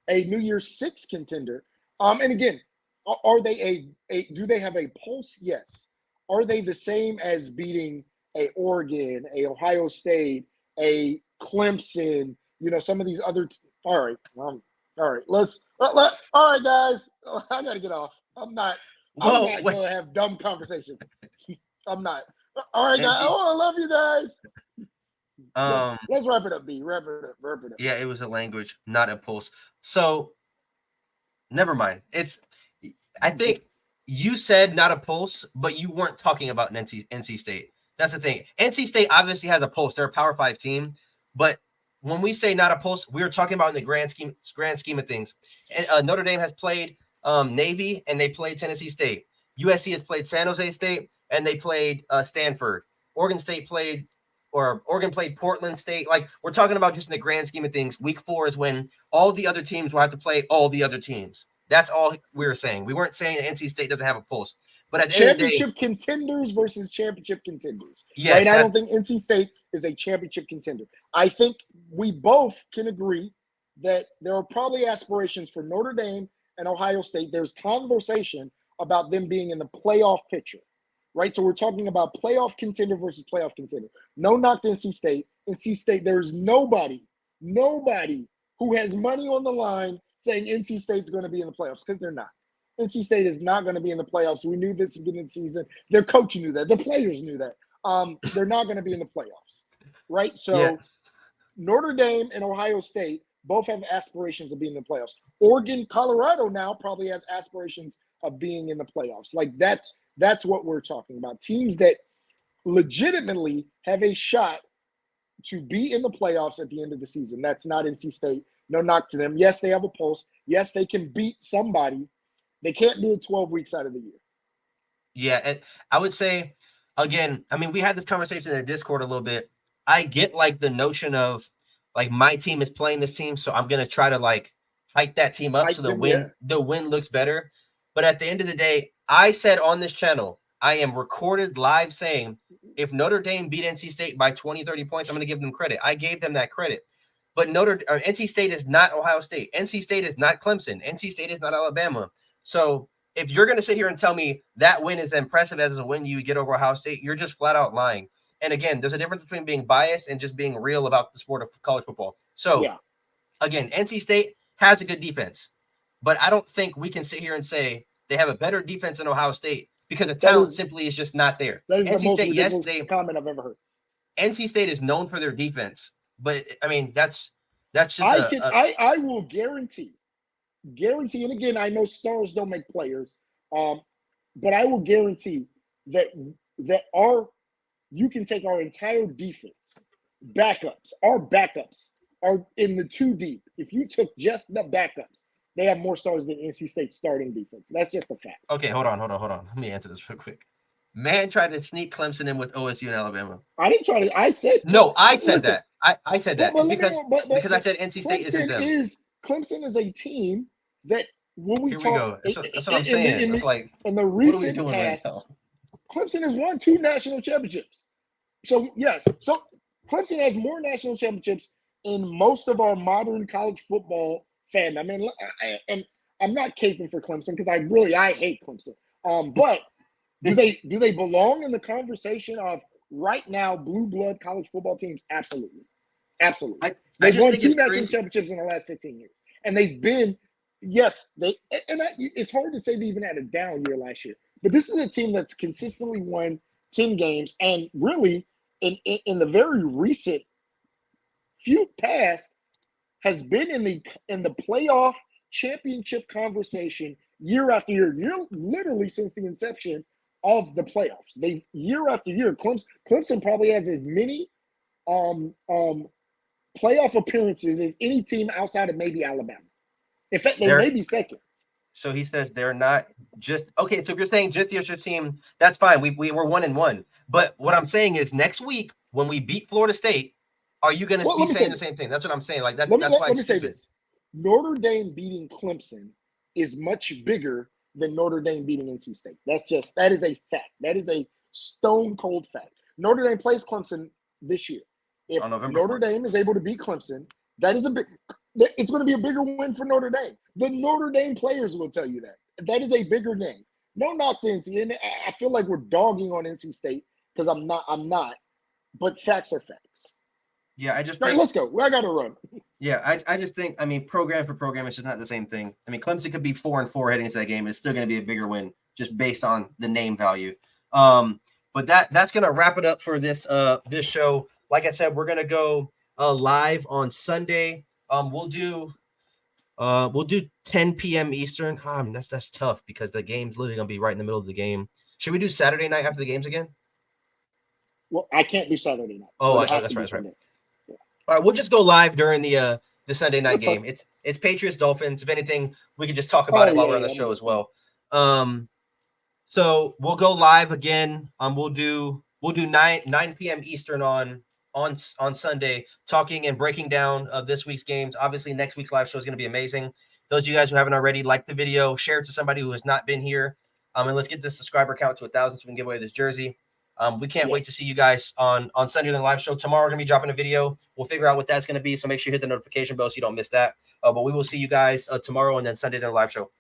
New Year's Six contender. And again, are they do they have a pulse? Yes. Are they the same as beating a Oregon, a Ohio State, a Clemson? Some of these other. All right. All right. All right, guys. I got to get off. I'm not going to have dumb conversations. I'm not. All right, guys. I love you guys. Let's wrap it up, B. Wrap it up. Yeah, it was a language, not a pulse. So, never mind. I think you said not a pulse, but you weren't talking about NC State. That's the thing. NC State obviously has a pulse. They're a Power 5 team, but when we say not a pulse, we're talking about in the grand scheme of things. Notre Dame has played Navy and they played Tennessee State. USC has played San Jose State and they played Stanford. Oregon played Portland State. Like, we're talking about just in the grand scheme of things. Week 4 is when all the other teams will have to play all the other teams. That's all we were saying. We weren't saying that NC State doesn't have a pulse. But at the championship contenders versus championship contenders. Yes, right? I don't think NC State is a championship contender. I think we both can agree that there are probably aspirations for Notre Dame and Ohio State. There's conversation about them being in the playoff picture, right? So we're talking about playoff contender versus playoff contender. No knock to NC State. NC State, there's nobody who has money on the line saying NC State's going to be in the playoffs, because they're not. NC State is not going to be in the playoffs. We knew this at the beginning of the season. Their coach knew that. The players knew that. They're not going to be in the playoffs, right? So Notre Dame and Ohio State both have aspirations of being in the playoffs. Oregon, Colorado now probably has aspirations of being in the playoffs. Like, that's what we're talking about. Teams that legitimately have a shot to be in the playoffs at the end of the season. That's not NC State. No knock to them. Yes, they have a pulse. Yes, they can beat somebody. They can't do it 12 weeks out of the year. Yeah, and I would say, again, I mean, we had this conversation in the Discord a little bit. I get, like, the notion of, like, my team is playing this team, so I'm going to try to, like, hype that team up so the win looks better. But at the end of the day, I said on this channel, I am recorded live saying, if Notre Dame beat NC State by 20, 30 points, I'm going to give them credit. I gave them that credit. But NC State is not Ohio State. NC State is not Clemson. NC State is not Alabama. So if you're going to sit here and tell me that win is impressive as a win you get over Ohio State, you're just flat out lying. And again, there's a difference between being biased and just being real about the sport of college football. So again, NC State has a good defense, but I don't think we can sit here and say they have a better defense than Ohio State because the talent simply is just not there. That is NC State, yes, comment I've ever heard. NC State is known for their defense, but I mean that's just I will guarantee, and again, I know stars don't make players, but I will guarantee that you can take our entire defense, our backups are in the 2 deep. If you took just the backups, they have more stars than NC State's starting defense. That's just a fact. Okay, hold on. Let me answer this real quick. Man tried to sneak Clemson in with OSU and Alabama. I didn't try to. I said no. I said that. I said that. It's because I said NC State isn't them. Clemson is a team that when we Here we talk go. That's what I'm saying. It's like, in the what are we recent doing right past, now? Clemson has won 2 national championships. So yes, so Clemson has more national championships in most of our modern college football fandom. I mean, and I'm not caping for Clemson because I hate Clemson. But do they belong in the conversation of right now blue blood college football teams? Absolutely, absolutely. I They've just won think 2 it's national crazy. championships in the last 15 years, and they've been yes they and it's hard to say they even had a down year last year, but this is a team that's consistently won 10 games and really in the very recent few past has been in the playoff championship conversation year after year, literally since the inception of the playoffs. They year after year, Clemson probably has as many um, um, playoff appearances as any team outside of maybe Alabama. In fact, they may They're be second. so he says they're not just okay. So if you're saying just your team, that's fine. We were 1-1. But what I'm saying is next week when we beat Florida State, are you going to Well, be let me say saying the this. same thing? That's what I'm saying. Like Let me that's why let it's me say stupid. this. Notre Dame beating Clemson is much bigger than Notre Dame beating NC State. That is a fact. That is a stone cold fact. Notre Dame plays Clemson this year. If On November Notre 1st. Dame is able to beat Clemson, that is it's going to be a bigger win for Notre Dame. The Notre Dame players will tell you that. That is a bigger game. No knock to NC. And I feel like we're dogging on NC State because I'm not. But facts are facts. Yeah, I just All right, think let's go. I got to run. yeah, I just think program for program, it's just not the same thing. I mean, Clemson could be 4-4 heading into that game. It's still going to be a bigger win just based on the name value. But that's going to wrap it up for this show. Like I said, we're going to go live on Sunday. We'll do 10 p.m. Eastern. That's tough because the game's literally going to be right in the middle of the game. Should we do Saturday night after the games again? Well, I can't do Saturday night. Oh, So that's right. That's right. All right, we'll just go live during the Sunday night game. It's Patriots Dolphins. If anything, we could just talk about it while we're on the show as well. So we'll go live again. We'll do 9 p.m. Eastern on Sunday, talking and breaking down of this week's games. Obviously, next week's live show is going to be amazing. Those of you guys who haven't already, like the video, share it to somebody who has not been here. And let's get this subscriber count to 1,000 so we can give away this jersey. We can't wait to see you guys on Sunday in the live show. Tomorrow we're going to be dropping a video. We'll figure out what that's going to be, so make sure you hit the notification bell so you don't miss that. But we will see you guys tomorrow and then Sunday in the live show.